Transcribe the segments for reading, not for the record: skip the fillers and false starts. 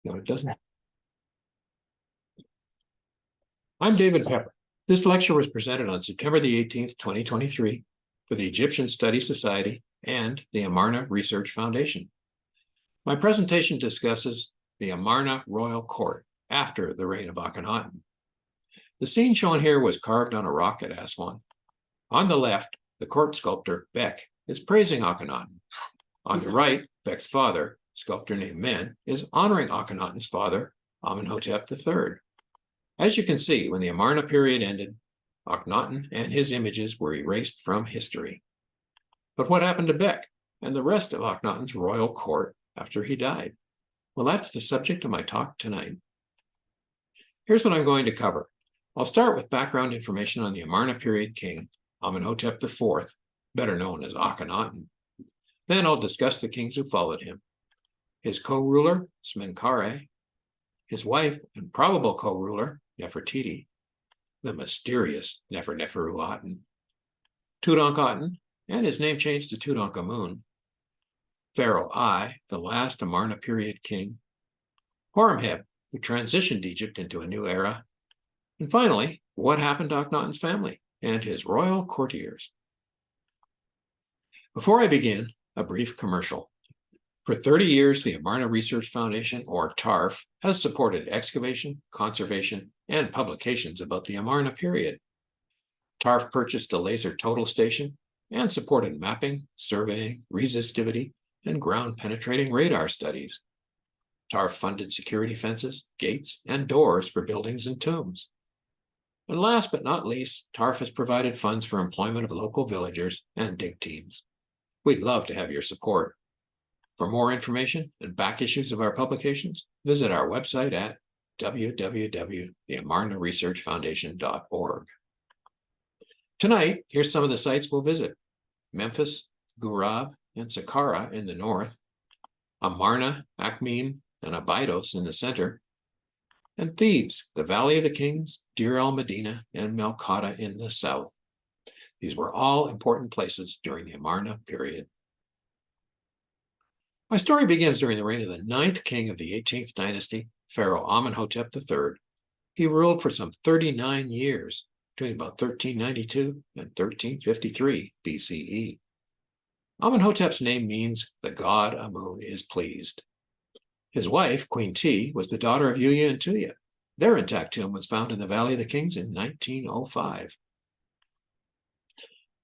No, it doesn't. I'm David Pepper. This lecture was presented on September the 18th, 2023 for the Egyptian Study Society and the Amarna Research Foundation. My presentation discusses the Amarna royal court after the reign of Akhenaten. The scene shown here was carved on a rock at Aswan. On the left, the court sculptor, Bek, is praising Akhenaten. On the right, Bek's father, sculptor named Men, is honoring Akhenaten's father, Amenhotep III. As you can see, when the Amarna period ended, Akhenaten and his images were erased from history. But what happened to Bek and the rest of Akhenaten's royal court after he died? Well, that's the subject of my talk tonight. Here's what I'm going to cover. I'll start with background information on the Amarna period king, Amenhotep IV, better known as Akhenaten. Then I'll discuss the kings who followed him, his co-ruler, Smenkhkare, his wife and probable co-ruler, Nefertiti, the mysterious Nefertiti, Tutankhamun, and his name changed to Tutankhamun, Pharaoh Ay, the last Amarna period king, Horemheb, who transitioned Egypt into a new era, and finally, what happened to Akhenaten's family and his royal courtiers. Before I begin, a brief commercial. For 30 years, the Amarna Research Foundation, or TARF, has supported excavation, conservation, and publications about the Amarna period. TARF purchased a laser total station and supported mapping, surveying, resistivity, and ground-penetrating radar studies. TARF funded security fences, gates, and doors for buildings and tombs. And last but not least, TARF has provided funds for employment of local villagers and dig teams. We'd love to have your support. For more information and back issues of our publications, visit our website at www.theamarnaresearchfoundation.org. Tonight, here's some of the sites we'll visit: Memphis, Gurab, and Saqqara in the north, Amarna, Akhmim, and Abydos in the center, and Thebes, the Valley of the Kings, Deir el-Medina, and Melkata in the south. These were all important places during the Amarna period. My story begins during the reign of the 9th king of the 18th dynasty, Pharaoh Amenhotep III. He ruled for some 39 years, between about 1392 and 1353 BCE. Amenhotep's name means the god Amun is pleased. His wife, Queen T, was the daughter of Yuya and Tuya. Their intact tomb was found in the Valley of the Kings in 1905.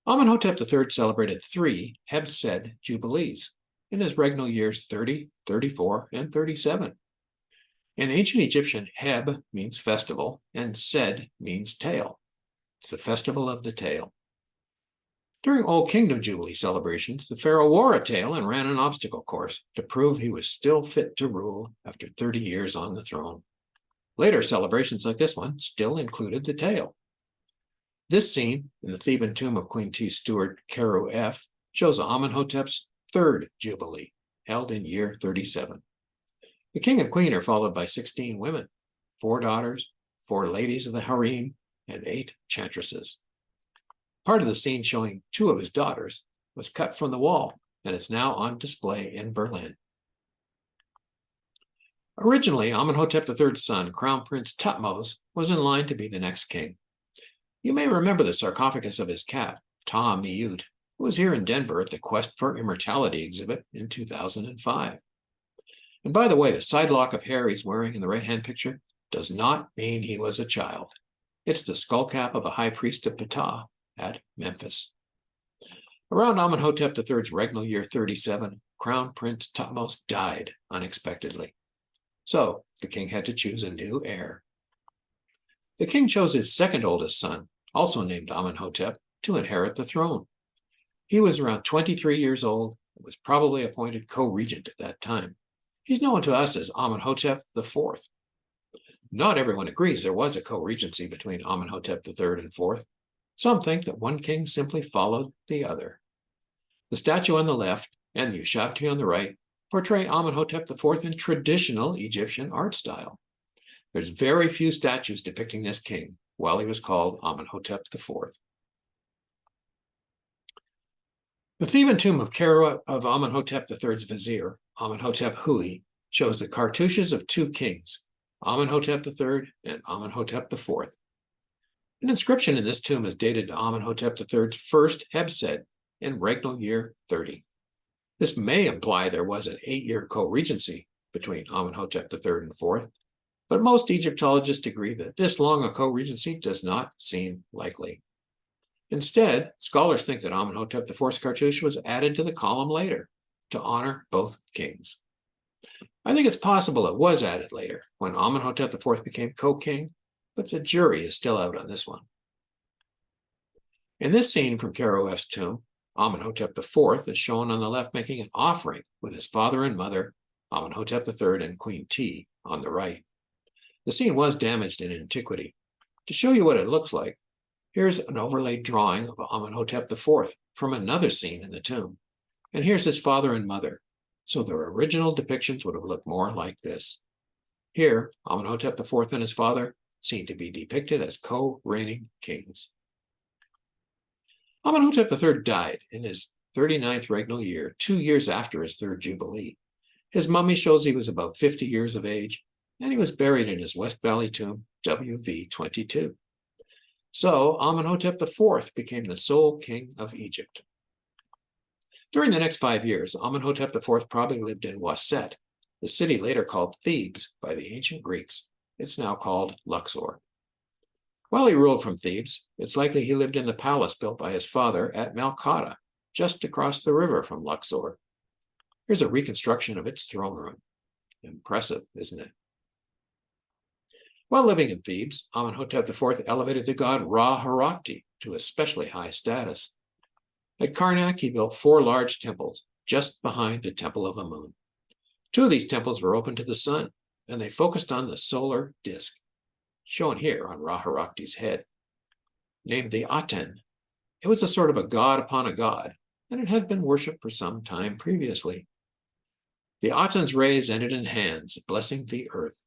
Amenhotep III celebrated 3 Heb-Sed jubilees in his regnal years 30, 34, and 37. In ancient Egyptian, Heb means festival, and Sed means tail. It's the festival of the tail. During Old Kingdom Jubilee celebrations, the pharaoh wore a tail and ran an obstacle course to prove he was still fit to rule after 30 years on the throne. Later celebrations like this one still included the tail. This scene in the Theban tomb of Queen T's steward, Keru F, shows Amenhotep's 3rd Jubilee, held in year 37. The king and queen are followed by 16 women, 4 daughters, 4 ladies of the harem, and 8 chantresses. Part of the scene showing 2 of his daughters was cut from the wall and is now on display in Berlin. Originally, Amenhotep III's son, Crown Prince Thutmose, was in line to be the next king. You may remember the sarcophagus of his cat, Ta-Miut, who was here in Denver at the Quest for Immortality exhibit in 2005. And by the way, the side lock of hair he's wearing in the right-hand picture does not mean he was a child. It's the skull cap of a high priest of Ptah at Memphis. Around Amenhotep III's regnal year 37, Crown Prince Thutmose died unexpectedly. So the king had to choose a new heir. The king chose his second oldest son, also named Amenhotep, to inherit the throne. He was around 23 years old and was probably appointed co-regent at that time. He's known to us as Amenhotep IV. Not everyone agrees there was a co-regency between Amenhotep III and IV. Some think that one king simply followed the other. The statue on the left and the Ushabti on the right portray Amenhotep IV in traditional Egyptian art style. There's very few statues depicting this king while he was called Amenhotep IV. The Theban tomb of Amenhotep III's vizier, Amenhotep Hui, shows the cartouches of two kings, Amenhotep III and Amenhotep IV. An inscription in this tomb is dated to Amenhotep III's first Hebsed in regnal year 30. This may imply there was an 8-year co-regency between Amenhotep III and IV, but most Egyptologists agree that this long a co-regency does not seem likely. Instead, scholars think that Amenhotep IV's cartouche was added to the column later to honor both kings. I think it's possible it was added later when Amenhotep IV became co-king, but the jury is still out on this one. In this scene from Kherop's tomb, Amenhotep IV is shown on the left making an offering with his father and mother, Amenhotep III and Queen T, on the right. The scene was damaged in antiquity. To show you what it looks like, here's an overlaid drawing of Amenhotep IV from another scene in the tomb. And here's his father and mother, so their original depictions would have looked more like this. Here, Amenhotep IV and his father seem to be depicted as co-reigning kings. Amenhotep III died in his 39th regnal year, 2 years after his third jubilee. His mummy shows he was about 50 years of age, and he was buried in his West Valley tomb, WV22. So Amenhotep IV became the sole king of Egypt. During the next 5 years, Amenhotep IV probably lived in Waset, the city later called Thebes by the ancient Greeks. It's now called Luxor. While he ruled from Thebes, it's likely he lived in the palace built by his father at Melkata, just across the river from Luxor. Here's a reconstruction of its throne room. Impressive, isn't it? While living in Thebes, Amenhotep IV elevated the god Ra-Harakti to especially high status. At Karnak, he built 4 large temples just behind the Temple of Amun. 2 of these temples were open to the sun, and they focused on the solar disk, shown here on Ra-Harakti's head. Named the Aten, it was a sort of a god upon a god, and it had been worshipped for some time previously. The Aten's rays ended in hands, blessing the earth.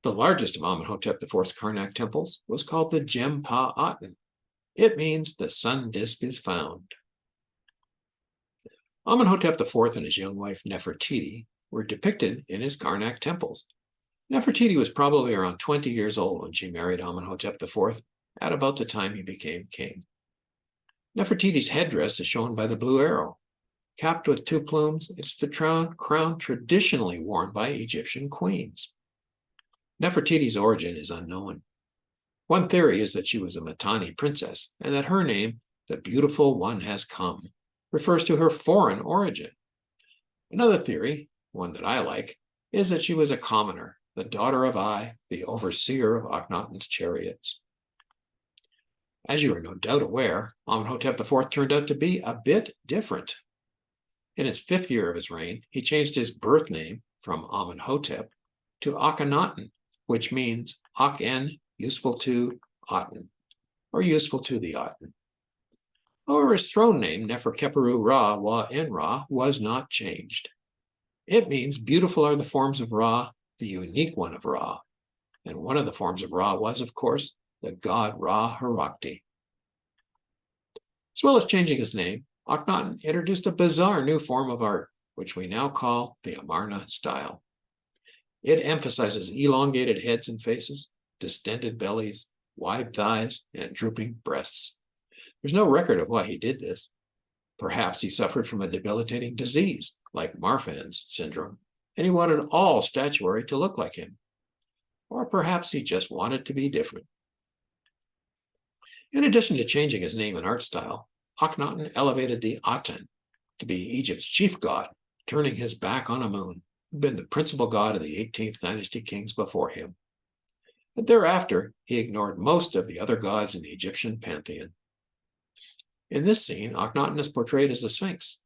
The largest of Amenhotep IV's Karnak temples was called the Gem-Pa Aten. It means the sun disk is found. Amenhotep IV and his young wife Nefertiti were depicted in his Karnak temples. Nefertiti was probably around 20 years old when she married Amenhotep IV at about the time he became king. Nefertiti's headdress is shown by the blue arrow. Capped with 2 plumes, it's the crown traditionally worn by Egyptian queens. Nefertiti's origin is unknown. One theory is that she was a Mitanni princess and that her name, the beautiful one has come, refers to her foreign origin. Another theory, one that I like, is that she was a commoner, the daughter of Ay, the overseer of Akhenaten's chariots. As you are no doubt aware, Amenhotep IV turned out to be a bit different. In his 5th year of his reign, he changed his birth name from Amenhotep to Akhenaten, which means Ak-en, useful to Aten, or useful to the Aten. However, his throne name, Neferkeperu Ra Wa-en-Ra, was not changed. It means beautiful are the forms of Ra, the unique one of Ra. And one of the forms of Ra was, of course, the god Ra-Harakti. As well as changing his name, Akhenaten introduced a bizarre new form of art, which we now call the Amarna style. It emphasizes elongated heads and faces, distended bellies, wide thighs, and drooping breasts. There's no record of why he did this. Perhaps he suffered from a debilitating disease, like Marfan's syndrome, and he wanted all statuary to look like him. Or perhaps he just wanted to be different. In addition to changing his name and art style, Akhenaten elevated the Aten to be Egypt's chief god, turning his back on Amun, who had been the principal god of the 18th dynasty kings before him. And thereafter, he ignored most of the other gods in the Egyptian pantheon. In this scene, Akhenaten is portrayed as a sphinx.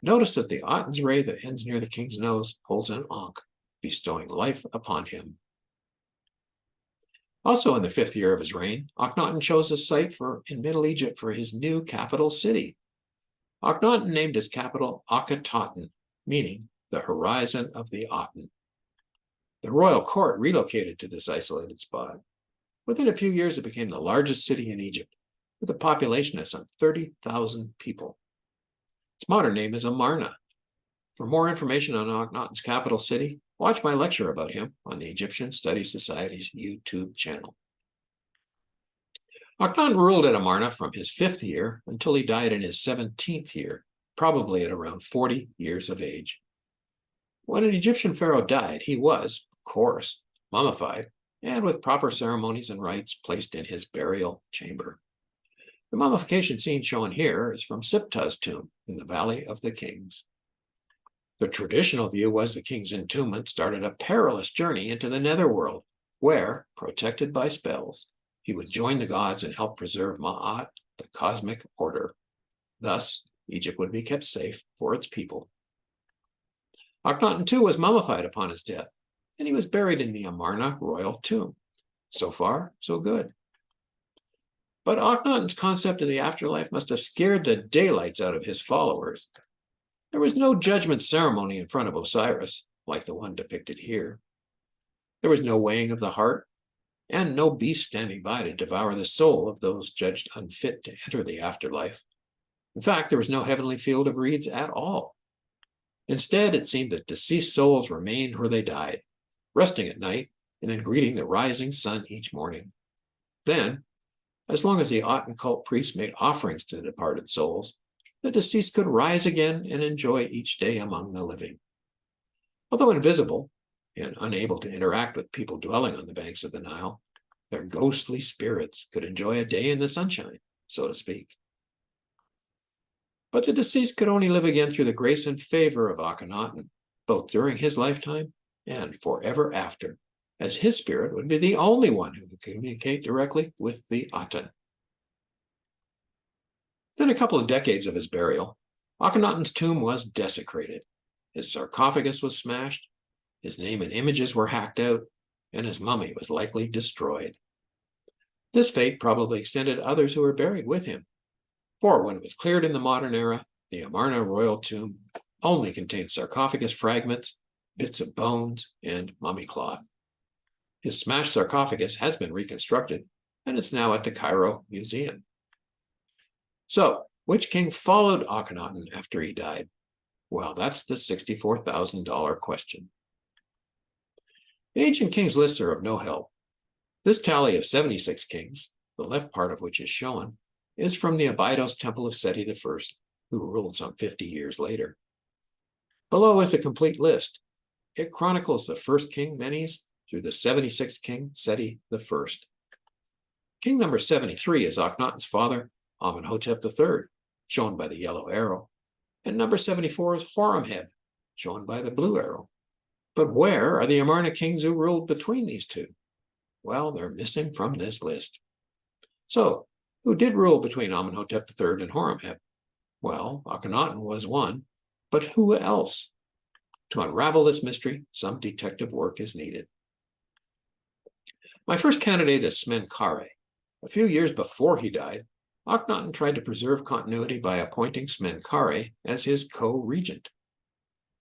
Notice that the Aten's ray that ends near the king's nose holds an ankh, bestowing life upon him. Also in the 5th year of his reign, Akhenaten chose a site in Middle Egypt for his new capital city. Akhenaten named his capital Akhetaten, meaning the horizon of the Aten. The royal court relocated to this isolated spot. Within a few years, it became the largest city in Egypt, with a population of some 30,000 people. Its modern name is Amarna. For more information on Akhenaten's capital city, watch my lecture about him on the Egyptian Studies Society's YouTube channel. Akhenaten ruled at Amarna from his 5th year until he died in his 17th year, probably at around 40 years of age. When an Egyptian pharaoh died, he was, of course, mummified, and with proper ceremonies and rites placed in his burial chamber. The mummification scene shown here is from Siptah's tomb in the Valley of the Kings. The traditional view was the king's entombment started a perilous journey into the netherworld, where, protected by spells, he would join the gods and help preserve Ma'at, the cosmic order. Thus, Egypt would be kept safe for its people. Akhenaten II was mummified upon his death, and he was buried in the Amarna royal tomb. So far, so good. But Akhenaten's concept of the afterlife must have scared the daylights out of his followers. There was no judgment ceremony in front of Osiris, like the one depicted here. There was no weighing of the heart, and no beast standing by to devour the soul of those judged unfit to enter the afterlife. In fact, there was no heavenly field of reeds at all. Instead, it seemed that deceased souls remained where they died, resting at night and then greeting the rising sun each morning. Then, as long as the Aten cult priests made offerings to the departed souls, the deceased could rise again and enjoy each day among the living. Although invisible and unable to interact with people dwelling on the banks of the Nile, their ghostly spirits could enjoy a day in the sunshine, so to speak. But the deceased could only live again through the grace and favor of Akhenaten, both during his lifetime and forever after, as his spirit would be the only one who could communicate directly with the Aten. Within a couple of decades of his burial, Akhenaten's tomb was desecrated. His sarcophagus was smashed, his name and images were hacked out, and his mummy was likely destroyed. This fate probably extended to others who were buried with him, for when it was cleared in the modern era, the Amarna royal tomb only contained sarcophagus fragments, bits of bones, and mummy cloth. His smashed sarcophagus has been reconstructed, and it's now at the Cairo Museum. So, which king followed Akhenaten after he died? Well, that's the $64,000 question. The ancient kings lists are of no help. This tally of 76 kings, the left part of which is shown, is from the Abydos temple of Seti I, who ruled some 50 years later. Below is the complete list. It chronicles the first king Menes through the 76th king Seti I. King number 73 is Akhenaten's father, Amenhotep III, shown by the yellow arrow, and number 74 is Horemheb, shown by the blue arrow. But where are the Amarna kings who ruled between these two? Well, they're missing from this list. So, who did rule between Amenhotep III and Horemheb? Well, Akhenaten was one, but who else? To unravel this mystery, some detective work is needed. My first candidate is Smenkhkare. A few years before he died, Akhenaten tried to preserve continuity by appointing Smenkhkare as his co-regent.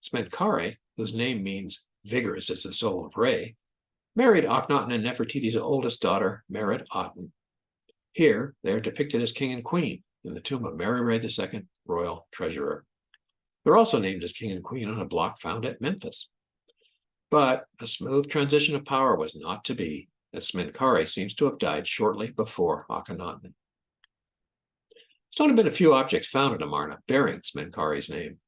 Smenkhkare, whose name means vigorous as the soul of Re, married Akhenaten and Nefertiti's oldest daughter, Merit Aten. Here, they are depicted as king and queen in the tomb of Mary Ray II, royal treasurer. They're also named as king and queen on a block found at Memphis. But a smooth transition of power was not to be, as Smenkhkare seems to have died shortly before Akhenaten. There's only been a few objects found at Amarna bearing Smenkkare's name.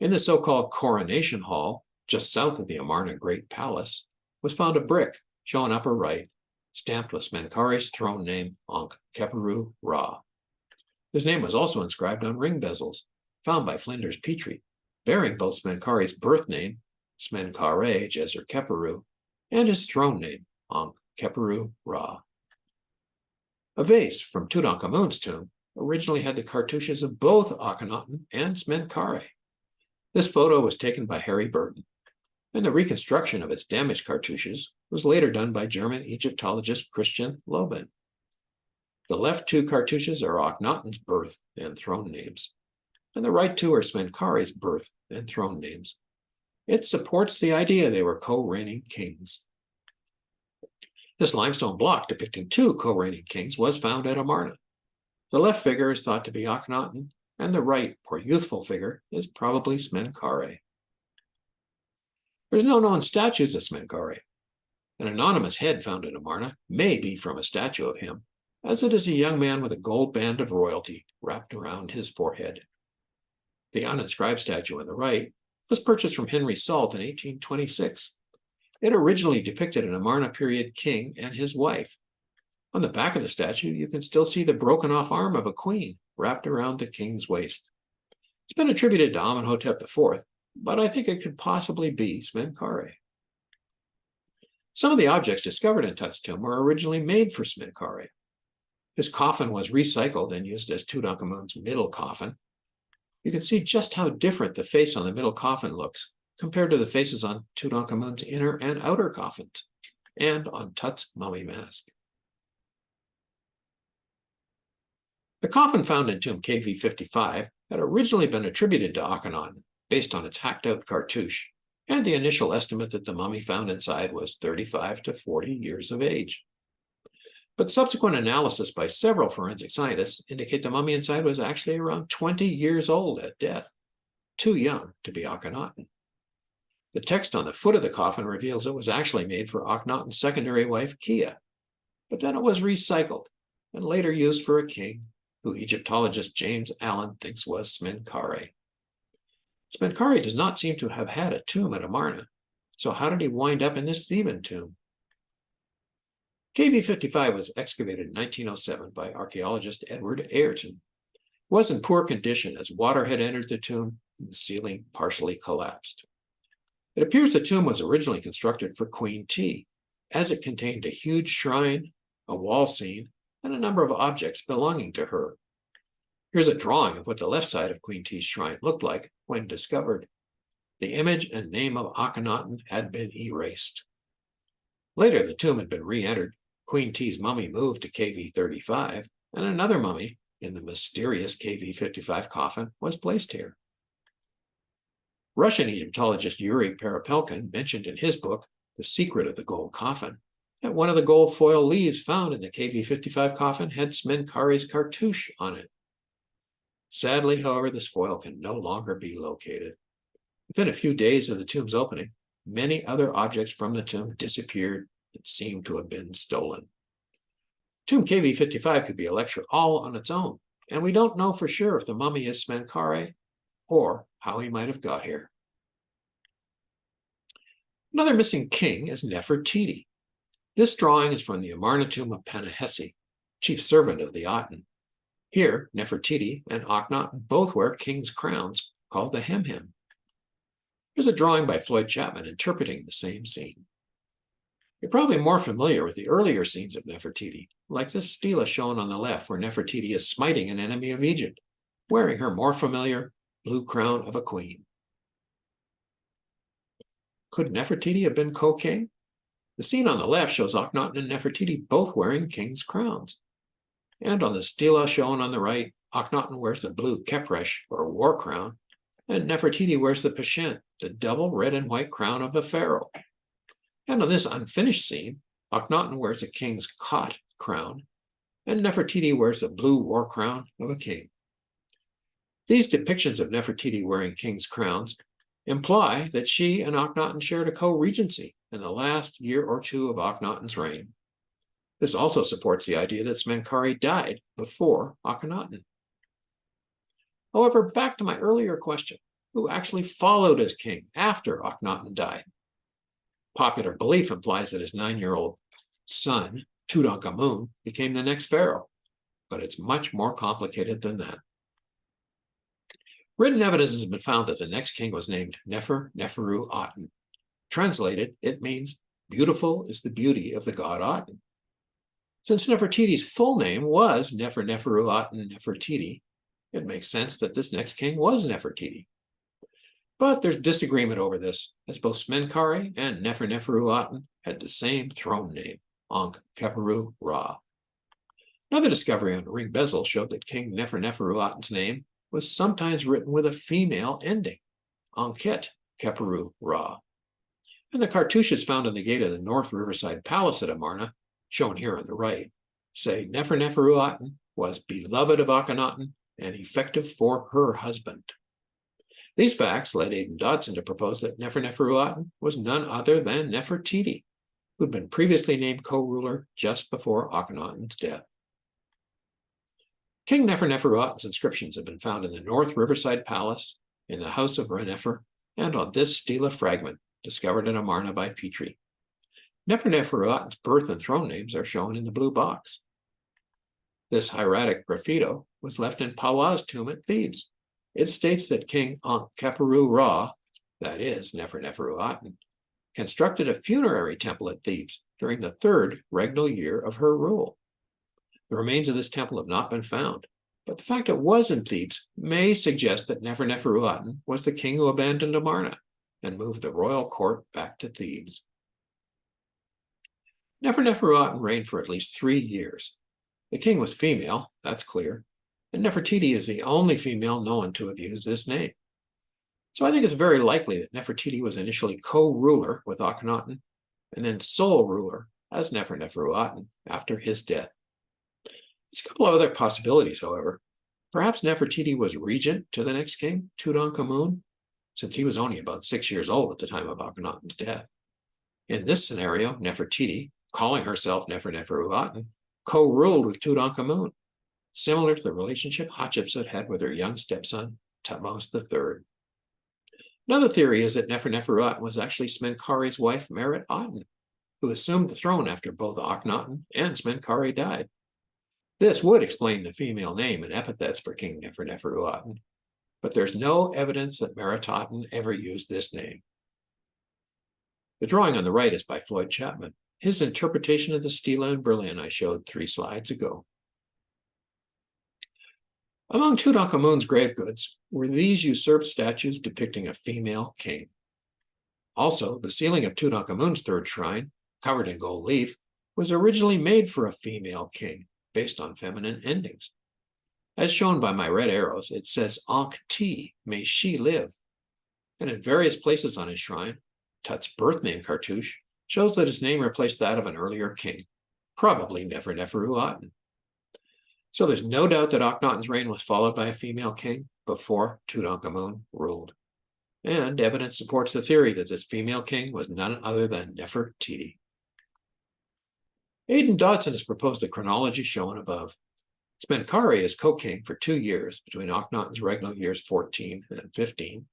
In the so-called Coronation Hall, just south of the Amarna Great Palace, was found a brick, shown upper right, stamped with Smenkkare's throne name, Ankh-Keperu Ra. His name was also inscribed on ring bezels, found by Flinders Petrie, bearing both Smenkkare's birth name, Smenkhkare Jeser Keperu, and his throne name, Ankh-Keperu Ra. A vase from Tutankhamun's tomb originally had the cartouches of both Akhenaten and Smenkhkare. This photo was taken by Harry Burton, and the reconstruction of its damaged cartouches was later done by German Egyptologist Christian Loben. The left two cartouches are Akhenaten's birth and throne names, and the right two are Smenkkare's birth and throne names. It supports the idea they were co-reigning kings. This limestone block depicting two co-reigning kings was found at Amarna. The left figure is thought to be Akhenaten, and the right, more youthful figure is probably Smenkhkare. There's no known statues of Smenkhkare. An anonymous head found in Amarna may be from a statue of him, as it is a young man with a gold band of royalty wrapped around his forehead. The uninscribed statue on the right was purchased from Henry Salt in 1826. It originally depicted an Amarna period king and his wife. On the back of the statue, you can still see the broken-off arm of a queen wrapped around the king's waist. It's been attributed to Amenhotep IV, but I think it could possibly be Smenkhkare. Some of the objects discovered in Tut's tomb were originally made for Smenkhkare. His coffin was recycled and used as Tutankhamun's middle coffin. You can see just how different the face on the middle coffin looks compared to the faces on Tutankhamun's inner and outer coffins, and on Tut's mummy mask. The coffin found in tomb KV55 had originally been attributed to Akhenaten based on its hacked-out cartouche, and the initial estimate that the mummy found inside was 35 to 40 years of age. But subsequent analysis by several forensic scientists indicate the mummy inside was actually around 20 years old at death, too young to be Akhenaten. The text on the foot of the coffin reveals it was actually made for Akhenaten's secondary wife, Kia, but then it was recycled and later used for a king who Egyptologist James Allen thinks was Smenkhkare. Smenkhkare does not seem to have had a tomb at Amarna, so how did he wind up in this Theban tomb? KV55 was excavated in 1907 by archaeologist Edward Ayrton. It was in poor condition as water had entered the tomb and the ceiling partially collapsed. It appears the tomb was originally constructed for Queen T, as it contained a huge shrine, a wall scene, and a number of objects belonging to her. Here's a drawing of what the left side of Queen T's shrine looked like when discovered. The image and name of Akhenaten had been erased. Later, the tomb had been re-entered. Queen T's mummy moved to KV35, and another mummy, in the mysterious KV55 coffin, was placed here. Russian Egyptologist Yuri Perepelkin mentioned in his book, The Secret of the Gold Coffin, that one of the gold foil leaves found in the KV55 coffin had Smenkkare's cartouche on it. Sadly, however, this foil can no longer be located. Within a few days of the tomb's opening, many other objects from the tomb disappeared and seemed to have been stolen. Tomb KV55 could be a lecture all on its own, and we don't know for sure if the mummy is Smenkhkare or how he might have got here. Another missing king is Nefertiti. This drawing is from the Amarna tomb of Panahesi, chief servant of the Aten. Here, Nefertiti and Akhenaten both wear king's crowns called the Hemhem. Here's a drawing by Floyd Chapman interpreting the same scene. You're probably more familiar with the earlier scenes of Nefertiti, like this stela shown on the left where Nefertiti is smiting an enemy of Egypt, wearing her more familiar blue crown of a queen. Could Nefertiti have been co-king? The scene on the left shows Akhenaten and Nefertiti both wearing king's crowns. And on the stela shown on the right, Akhenaten wears the blue kepresh, or war crown, and Nefertiti wears the pashent, the double red and white crown of a pharaoh. And on this unfinished scene, Akhenaten wears a king's cot crown, and Nefertiti wears the blue war crown of a king. These depictions of Nefertiti wearing king's crowns imply that she and Akhenaten shared a co-regency in the last year or two of Akhenaten's reign. This also supports the idea that Smenkhkare died before Akhenaten. However, back to my earlier question, who actually followed as king after Akhenaten died? Popular belief implies that his 9-year-old son, Tutankhamun, became the next pharaoh, but it's much more complicated than that. Written evidence has been found that the next king was named Nefer-Neferu Aten. Translated, it means, beautiful is the beauty of the god Aten. Since Nefertiti's full name was Nefer-Neferu Aten Nefertiti, it makes sense that this next king was Nefertiti. But there's disagreement over this, as both Smenkhkare and Nefer-Neferu Aten had the same throne name, Ankh-Khepru Ra. Another discovery on a ring bezel showed that King Nefer-Neferu Aten's name was sometimes written with a female ending, Ankhet-Khepru Ra. And the cartouches found in the gate of the North Riverside Palace at Amarna, shown here on the right, say Nefer-Neferu Aten was beloved of Akhenaten and effective for her husband. These facts led Aidan Dodson to propose that Neferneferuaten was none other than Nefertiti, who'd been previously named co-ruler just before Akhenaten's death. King Neferneferuaten's inscriptions have been found in the North Riverside Palace, in the House of Renefer, and on this stela fragment, discovered in Amarna by Petrie. Neferneferuaten's birth and throne names are shown in the blue box. This hieratic graffito was left in Pawa's tomb at Thebes. It states that King Ankheperu Ra, that is, Neferneferuaten, constructed a funerary temple at Thebes during the third regnal year of her rule. The remains of this temple have not been found, but the fact it was in Thebes may suggest that Neferneferuaten was the king who abandoned Amarna and moved the royal court back to Thebes. Neferneferuaten reigned for at least 3 years. The king was female, that's clear, and Nefertiti is the only female known to have used this name. So I think it's very likely that Nefertiti was initially co-ruler with Akhenaten and then sole ruler as Neferneferuaten after his death. There's a couple of other possibilities, however. Perhaps Nefertiti was regent to the next king, Tutankhamun, since he was only about 6 years old at the time of Akhenaten's death. In this scenario, Nefertiti, calling herself Neferneferuaten, co-ruled with Tutankhamun, similar to the relationship Hatshepsut had with her young stepson, Thutmose III. Another theory is that Neferneferuaten was actually Smenkkare's wife, Aten, who assumed the throne after both Akhenaten and Smenkhkare died. This would explain the female name and epithets for King Neferneferuaten, but there's no evidence that Aten ever used this name. The drawing on the right is by Floyd Chapman, his interpretation of the stela in Berlin I showed 3 slides ago. Among Tutankhamun's grave goods were these usurped statues depicting a female king. Also, the ceiling of Tutankhamun's third shrine, covered in gold leaf, was originally made for a female king, based on feminine endings. As shown by my red arrows, it says Ankh-Ti, may she live. And in various places on his shrine, Tut's birth name cartouche shows that his name replaced that of an earlier king, probably Neferneferuaten. So there's no doubt that Akhenaten's reign was followed by a female king before Tutankhamun ruled. And evidence supports the theory that this female king was none other than Nefertiti. Aidan Dodson has proposed the chronology shown above. Smenkhkare is co-king for 2 years, between Akhenaten's regnal years 14 and 15,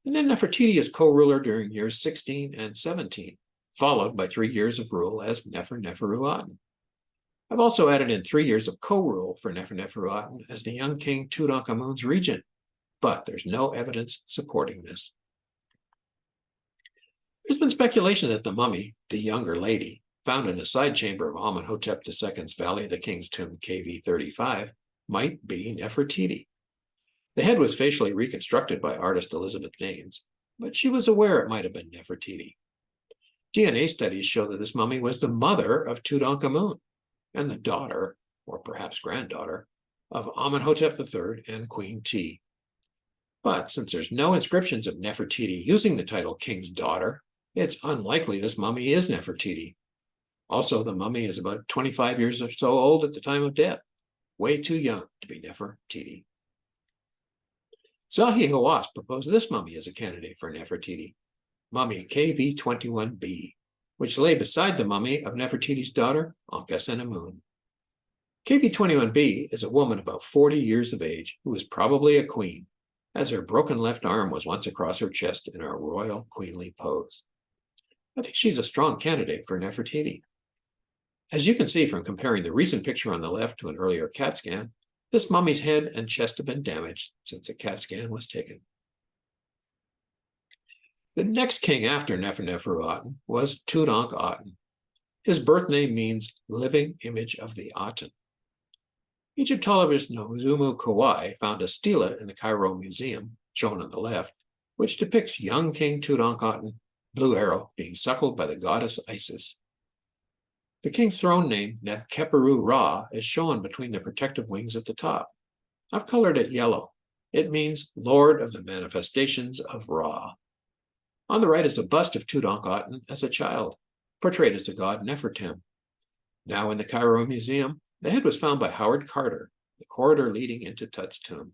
and then Nefertiti is co-ruler during years 16 and 17, followed by 3 years of rule as Neferneferuaten. I've also added in 3 years of co-rule for Neferneferuaten as the young king Tutankhamun's regent, but there's no evidence supporting this. There's been speculation that the mummy, the younger lady, found in a side chamber of Amenhotep II's Valley of the King's Tomb KV 35, might be Nefertiti. The head was facially reconstructed by artist Elizabeth Daines, but she was aware it might have been Nefertiti. DNA studies show that this mummy was the mother of Tutankhamun and the daughter, or perhaps granddaughter, of Amenhotep III and Queen T. But since there's no inscriptions of Nefertiti using the title King's Daughter, it's unlikely this mummy is Nefertiti. Also, the mummy is about 25 years or so old at the time of death, way too young to be Nefertiti. Zahi Hawass proposed this mummy as a candidate for Nefertiti, mummy KV21b, which lay beside the mummy of Nefertiti's daughter, Ankhesenamun. KV21b is a woman about 40 years of age who is probably a queen, as her broken left arm was once across her chest in her royal queenly pose. I think she's a strong candidate for Nefertiti. As you can see from comparing the recent picture on the left to an earlier CAT scan, this mummy's head and chest have been damaged since the CAT scan was taken. The next king after Neferneferuaten was Tutankhaten. His birth name means living image of the Aten. Egyptologist Nozomu Kawai found a stela in the Cairo Museum, shown on the left, which depicts young King Tutankhaten, blue arrow, being suckled by the goddess Isis. The king's throne name, Nekhkeperu Ra, is shown between the protective wings at the top. I've colored it yellow. It means Lord of the Manifestations of Ra. On the right is a bust of Tutankhaten as a child, portrayed as the god Nefertem. Now in the Cairo Museum, the head was found by Howard Carter, the corridor leading into Tut's tomb.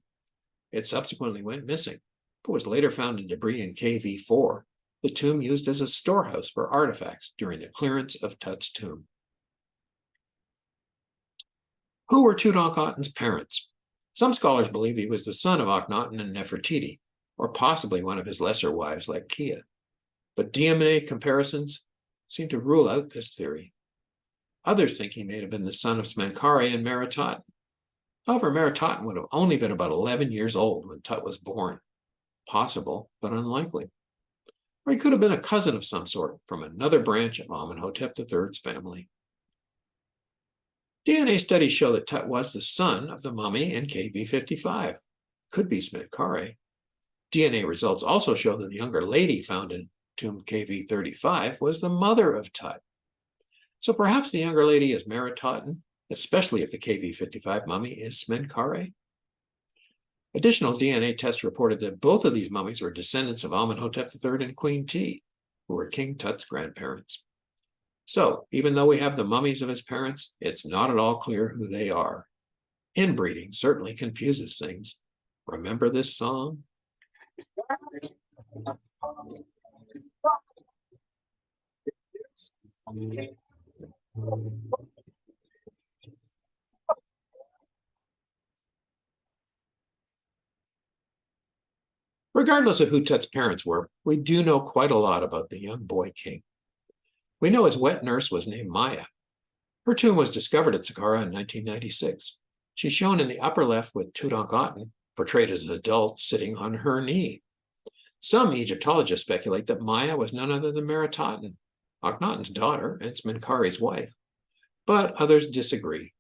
It subsequently went missing, but was later found in debris in KV4, the tomb used as a storehouse for artifacts during the clearance of Tut's tomb. Who were Tutankhamun's parents? Some scholars believe he was the son of Akhenaten and Nefertiti, or possibly one of his lesser wives like Kia. But DNA comparisons seem to rule out this theory. Others think he may have been the son of Smenkhkare and Nefertiti. However, Nefertiti would have only been about 11 years old when Tut was born. Possible, but unlikely. Or he could have been a cousin of some sort from another branch of Amenhotep III's family. DNA studies show that Tut was the son of the mummy in KV55. Could be Smenkhkare. DNA results also show that the younger lady found in tomb KV35 was the mother of Tut. So perhaps the younger lady is Nefertiti, especially if the KV55 mummy is Smenkhkare. Additional DNA tests reported that both of these mummies were descendants of Amenhotep III and Queen T, who were King Tut's grandparents. So, even though we have the mummies of his parents, it's not at all clear who they are. Inbreeding certainly confuses things. Remember this song? Regardless of who Tut's parents were, we do know quite a lot about the young boy king. We know his wet nurse was named Maya. Her tomb was discovered at Saqqara in 1996. She's shown in the upper left with Tutankhamun, portrayed as an adult sitting on her knee. Some Egyptologists speculate that Maya was none other than Nefertiti, Akhenaten's daughter and Smenkkare's wife, but others disagree.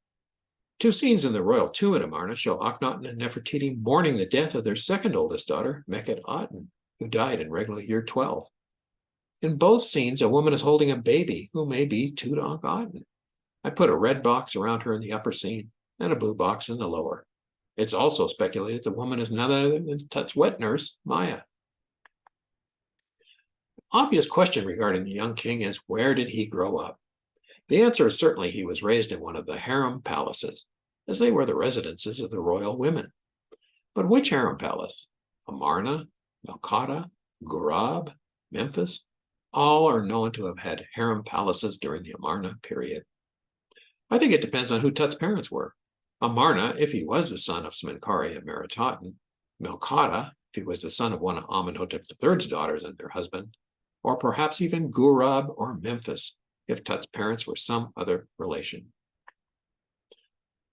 Two scenes in the royal tomb at Amarna show Akhenaten and Nefertiti mourning the death of their second oldest daughter, Smenkhkare, who died in regular year 12. In both scenes, a woman is holding a baby who may be Tutankhamun. I put a red box around her in the upper scene and a blue box in the lower. It's also speculated the woman is none other than Tut's wet nurse, Maya. The obvious question regarding the young king is, where did he grow up? The answer is certainly he was raised in one of the harem palaces, as they were the residences of the royal women. But which harem palace? Amarna, Melkata, Ghurab, Memphis? All are known to have had harem palaces during the Amarna period. I think it depends on who Tut's parents were. Amarna, if he was the son of Smenkhkare and Nefertiti, Melkata, if he was the son of one of Amenhotep III's daughters and their husband, or perhaps even Ghurab or Memphis, if Tut's parents were some other relation.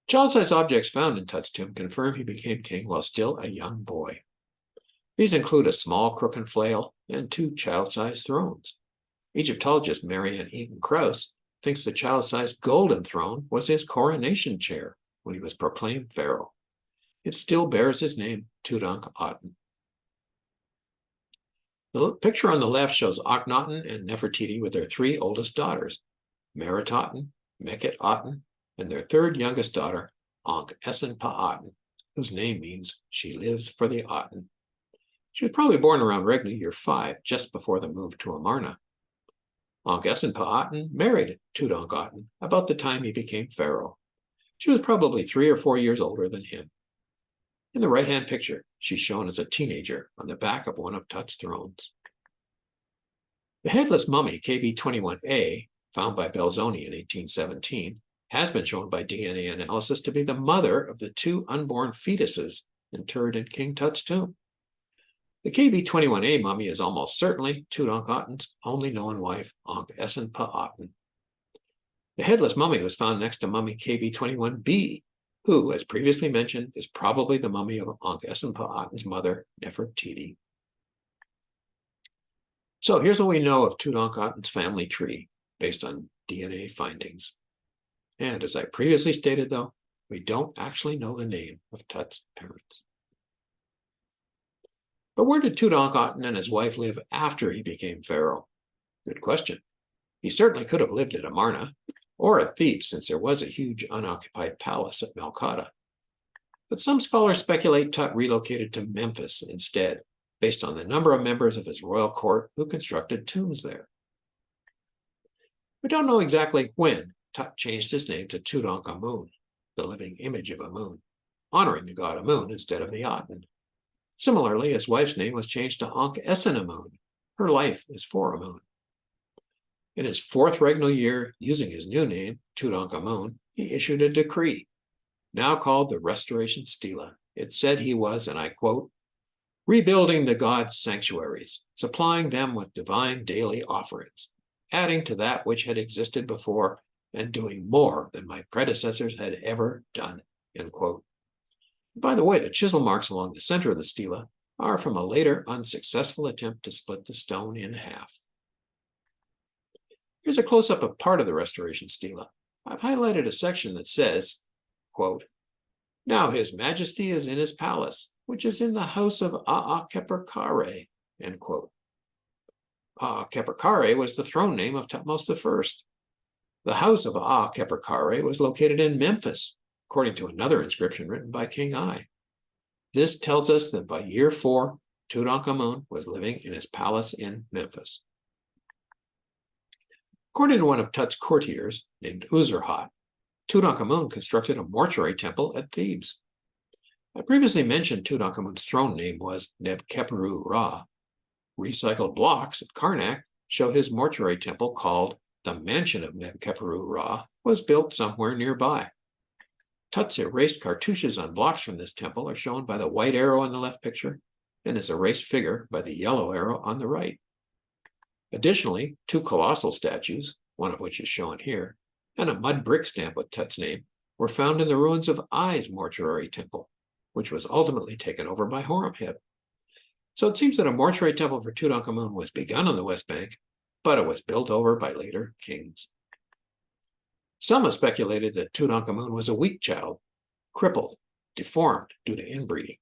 Child-sized objects found in Tut's tomb confirm he became king while still a young boy. These include a small crooken flail and two child-sized thrones. Egyptologist Marianne Eaton-Krauss thinks the child-sized golden throne was his coronation chair when he was proclaimed pharaoh. It still bears his name, Tutankhamun. The picture on the left shows Akhenaten and Nefertiti with their three oldest daughters, Nefertiti, Smenkhkare, and their third youngest daughter, Ankhesenpaaten, whose name means she lives for the Aten. She was probably born around regular year 5, just before the move to Amarna. Ankhesenpaaten married Tutankhamun about the time he became pharaoh. She was probably 3 or 4 years older than him. In the right-hand picture, she's shown as a teenager on the back of one of Tut's thrones. The headless mummy KV21A, found by Belzoni in 1817, has been shown by DNA analysis to be the mother of the 2 unborn fetuses interred in King Tut's tomb. The KV21A mummy is almost certainly Tutankhamun's only known wife, Ankhesenpaaten. The headless mummy was found next to mummy KV21B, who, as previously mentioned, is probably the mummy of Ankhesenpaaten's mother, Nefertiti. So here's what we know of Tutankhamun's family tree, based on DNA findings. And as I previously stated, though, we don't actually know the name of Tut's parents. But where did Tutankhamun and his wife live after he became pharaoh? Good question. He certainly could have lived at Amarna, or at Thebes, since there was a huge unoccupied palace at Melkata. But some scholars speculate Tut relocated to Memphis instead, based on the number of members of his royal court who constructed tombs there. We don't know exactly when Tut changed his name to Tutankhamun, the living image of Amun, honoring the god Amun instead of the Aten. Similarly, his wife's name was changed to Ankh-Essenamun. Her life is for a moon. In his fourth regnal year, using his new name, Tutankhamun, he issued a decree, now called the Restoration Stela. It said he was, and I quote, rebuilding the gods' sanctuaries, supplying them with divine daily offerings, adding to that which had existed before, and doing more than my predecessors had ever done, end quote. By the way, the chisel marks along the center of the stela are from a later unsuccessful attempt to split the stone in half. Here's a close-up of part of the Restoration Stela. I've highlighted a section that says, quote, now his majesty is in his palace, which is in the house of Amenhotep, end quote. Amenhotep was the throne name of Thutmose I. The house of Amenhotep was located in Memphis, according to another inscription written by King Ay. This tells us that by year 4, Tutankhamun was living in his palace in Memphis. According to one of Tut's courtiers, named Uzurhat, Tutankhamun constructed a mortuary temple at Thebes. I previously mentioned Tutankhamun's throne name was Neb-Keperu-Ra. Recycled blocks at Karnak show his mortuary temple called the Mansion of Neb-Keperu-Ra was built somewhere nearby. Tut's erased cartouches on blocks from this temple are shown by the white arrow in the left picture and his erased figure by the yellow arrow on the right. Additionally, 2 colossal statues, one of which is shown here, and a mud brick stamp with Tut's name were found in the ruins of Ay's mortuary temple, which was ultimately taken over by Horemheb. So it seems that a mortuary temple for Tutankhamun was begun on the West Bank, but it was built over by later kings. Some have speculated that Tutankhamun was a weak child, crippled, deformed due to inbreeding.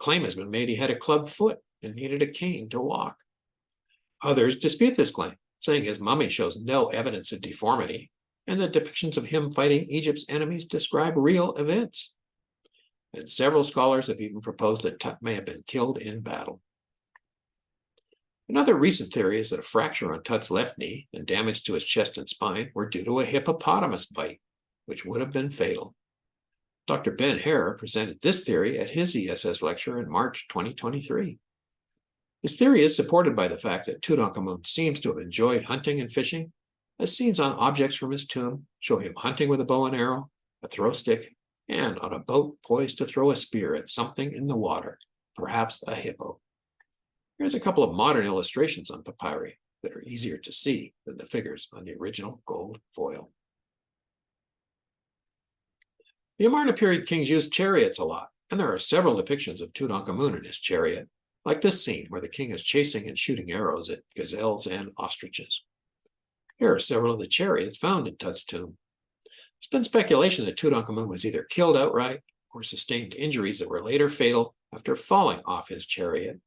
Claim has been made he had a club foot and needed a cane to walk. Others dispute this claim, saying his mummy shows no evidence of deformity, and the depictions of him fighting Egypt's enemies describe real events. And several scholars have even proposed that Tut may have been killed in battle. Another recent theory is that a fracture on Tut's left knee and damage to his chest and spine were due to a hippopotamus bite, which would have been fatal. Dr. Ben Hare presented this theory at his ESS lecture in March 2023. His theory is supported by the fact that Tutankhamun seems to have enjoyed hunting and fishing, as scenes on objects from his tomb show him hunting with a bow and arrow, a throw stick, and on a boat poised to throw a spear at something in the water, perhaps a hippo. Here's a couple of modern illustrations on papyri that are easier to see than the figures on the original gold foil. The Amarna period kings used chariots a lot, and there are several depictions of Tutankhamun in his chariot, like this scene where the king is chasing and shooting arrows at gazelles and ostriches. Here are several of the chariots found in Tut's tomb. There's been speculation that Tutankhamun was either killed outright or sustained injuries that were later fatal after falling off his chariot.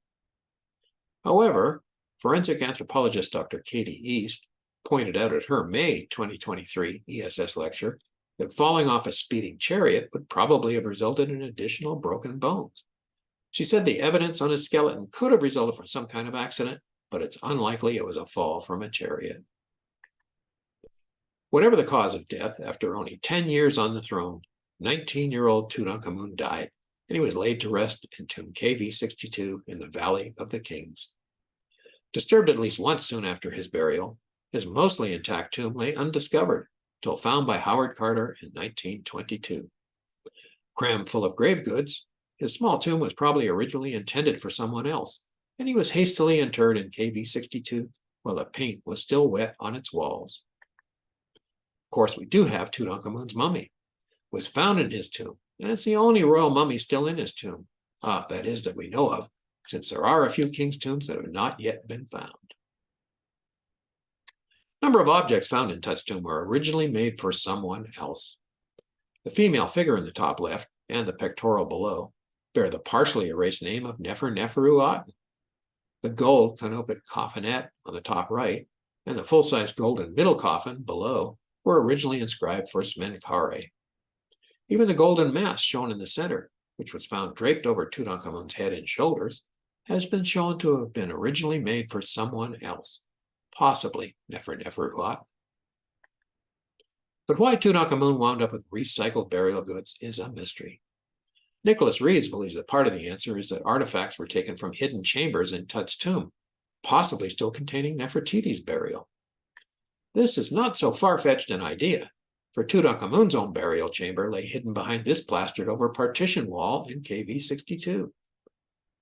However, forensic anthropologist Dr. Katie East pointed out at her May 2023 ESS lecture that falling off a speeding chariot would probably have resulted in additional broken bones. She said the evidence on his skeleton could have resulted from some kind of accident, but it's unlikely it was a fall from a chariot. Whatever the cause of death, after only 10 years on the throne, 19-year-old Tutankhamun died, and he was laid to rest in tomb KV62 in the Valley of the Kings. Disturbed at least once soon after his burial, his mostly intact tomb lay undiscovered until found by Howard Carter in 1922. Crammed full of grave goods, his small tomb was probably originally intended for someone else, and he was hastily interred in KV62 while the paint was still wet on its walls. Of course, we do have Tutankhamun's mummy. It was found in his tomb, and it's the only royal mummy still in his tomb. That is, that we know of, since there are a few kings' tombs that have not yet been found. A number of objects found in Tut's tomb were originally made for someone else. The female figure in the top left and the pectoral below bear the partially erased name of Nefer-Neferu-Aten. The gold canopic coffinette on the top right and the full-size golden middle coffin below were originally inscribed for Smenkhkare. Even the golden mask shown in the center, which was found draped over Tutankhamun's head and shoulders, has been shown to have been originally made for someone else, possibly Nefer-Neferu-Aten. But why Tutankhamun wound up with recycled burial goods is a mystery. Nicholas Reeves believes that part of the answer is that artifacts were taken from hidden chambers in Tut's tomb, possibly still containing Nefertiti's burial. This is not so far-fetched an idea, for Tutankhamun's own burial chamber lay hidden behind this plastered-over partition wall in KV 62.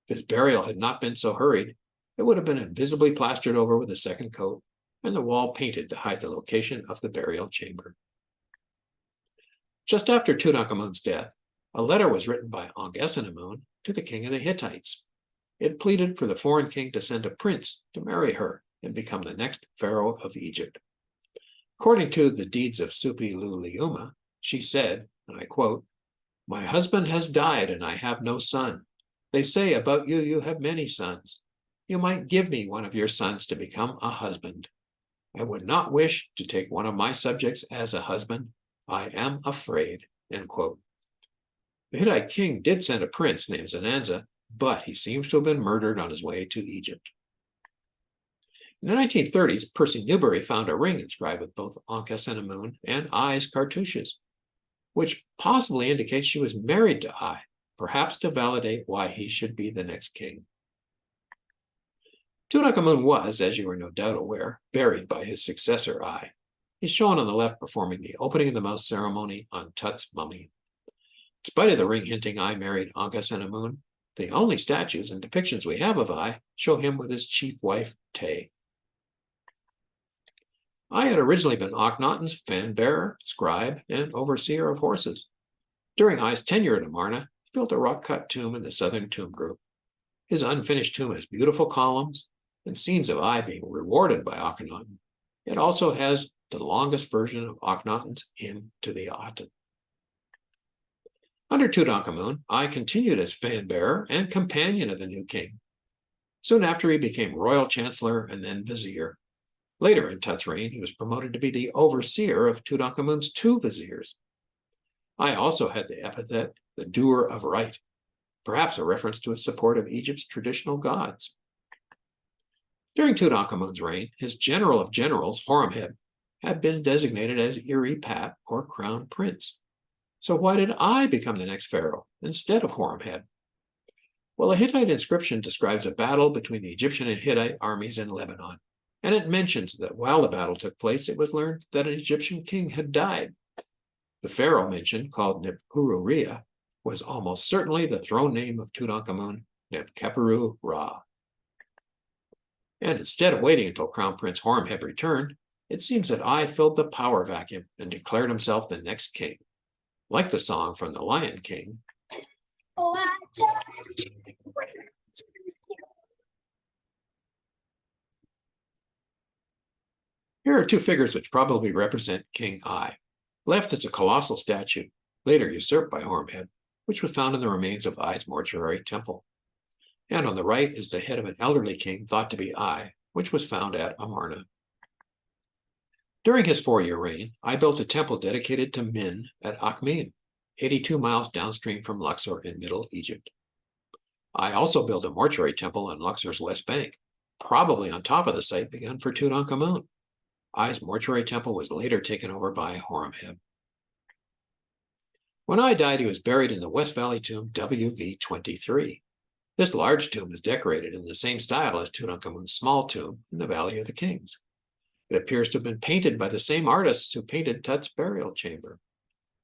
If his burial had not been so hurried, it would have been invisibly plastered over with a second coat, and the wall painted to hide the location of the burial chamber. Just after Tutankhamun's death, a letter was written by Akhenaten to the king of the Hittites. It pleaded for the foreign king to send a prince to marry her and become the next pharaoh of Egypt. According to the deeds of Suppiluliuma, she said, and I quote, "My husband has died and I have no son. They say about you, you have many sons. You might give me one of your sons to become a husband. I would not wish to take one of my subjects as a husband. I am afraid," end quote. The Hittite king did send a prince named Zananza, but he seems to have been murdered on his way to Egypt. In the 1930s, Percy Newberry found a ring inscribed with both Akhenaten and Ay's cartouches, which possibly indicates she was married to Ay, perhaps to validate why he should be the next king. Tutankhamun was, as you are no doubt aware, buried by his successor Ay. He's shown on the left performing the opening of the mouth ceremony on Tut's mummy. In spite of the ring hinting Ay married Akhenaten, the only statues and depictions we have of Ay show him with his chief wife, Te. Ay had originally been Akhenaten's fan-bearer, scribe, and overseer of horses. During Ay's tenure at Amarna, he built a rock-cut tomb in the southern tomb group. His unfinished tomb has beautiful columns and scenes of Ay being rewarded by Akhenaten. It also has the longest version of Akhenaten's hymn to the Aten. Under Tutankhamun, Ay continued as fan-bearer and companion of the new king. Soon after, he became royal chancellor and then vizier. Later in Tut's reign, he was promoted to be the overseer of Tutankhamun's 2 viziers. Ay also had the epithet, the doer of right, perhaps a reference to his support of Egypt's traditional gods. During Tutankhamun's reign, his general of generals, Horemheb, had been designated as Iri-Pat, or crown prince. So why did Ay become the next pharaoh instead of Horemheb? Well, a Hittite inscription describes a battle between the Egyptian and Hittite armies in Lebanon, and it mentions that while the battle took place, it was learned that an Egyptian king had died. The pharaoh mentioned, called Nebkuru-Ra, was almost certainly the throne name of Tutankhamun, Nebkheperu-Ra. And instead of waiting until Crown Prince Horemheb returned, it seems that Ay filled the power vacuum and declared himself the next king. Like the song from The Lion King, here are 2 figures which probably represent King Ay. Left is a colossal statue, later usurped by Horemheb, which was found in the remains of Ay's mortuary temple. And on the right is the head of an elderly king thought to be Ay, which was found at Amarna. During his 4-year reign, Ay built a temple dedicated to Min at Akhmin, 82 miles downstream from Luxor in Middle Egypt. Ay also built a mortuary temple on Luxor's west bank, probably on top of the site begun for Tutankhamun. Ay's mortuary temple was later taken over by Horemheb. When Ay died, he was buried in the West Valley tomb WV-23. This large tomb is decorated in the same style as Tutankhamun's small tomb in the Valley of the Kings. It appears to have been painted by the same artists who painted Tut's burial chamber.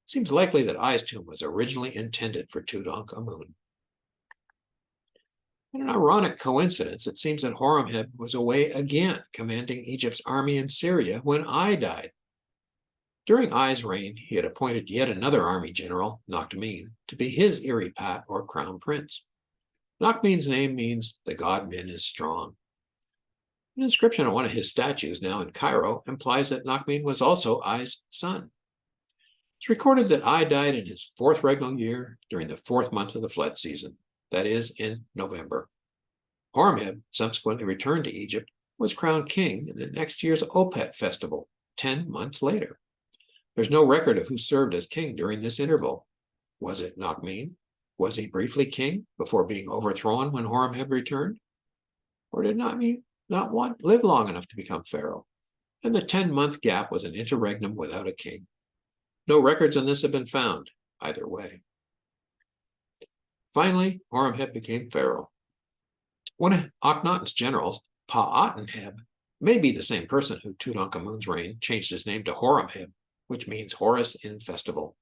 It seems likely that Ay's tomb was originally intended for Tutankhamun. In an ironic coincidence, it seems that Horemheb was away again, commanding Egypt's army in Syria when Ay died. During Ay's reign, he had appointed yet another army general, Nakhmin, to be his Iri-Pat, or crown prince. Nakhmin's name means the god Min is strong. An inscription on one of his statues, now in Cairo, implies that Nakhmin was also Ay's son. It's recorded that Ay died in his 4th regnal year during the 4th month of the flood season, that is, in November. Horemheb subsequently returned to Egypt, was crowned king in the next year's Opet festival, 10 months later. There's no record of who served as king during this interval. Was it Nakhmin? Was he briefly king before being overthrown when Horemheb returned? Or did Nakhmin not live long enough to become pharaoh? And the 10-month gap was an interregnum without a king. No records on this have been found, either way. Finally, Horemheb became pharaoh. One of Akhenaten's generals, Ay may be the same person who Tutankhamun's reign changed his name to Horemheb, which means Horus in festival.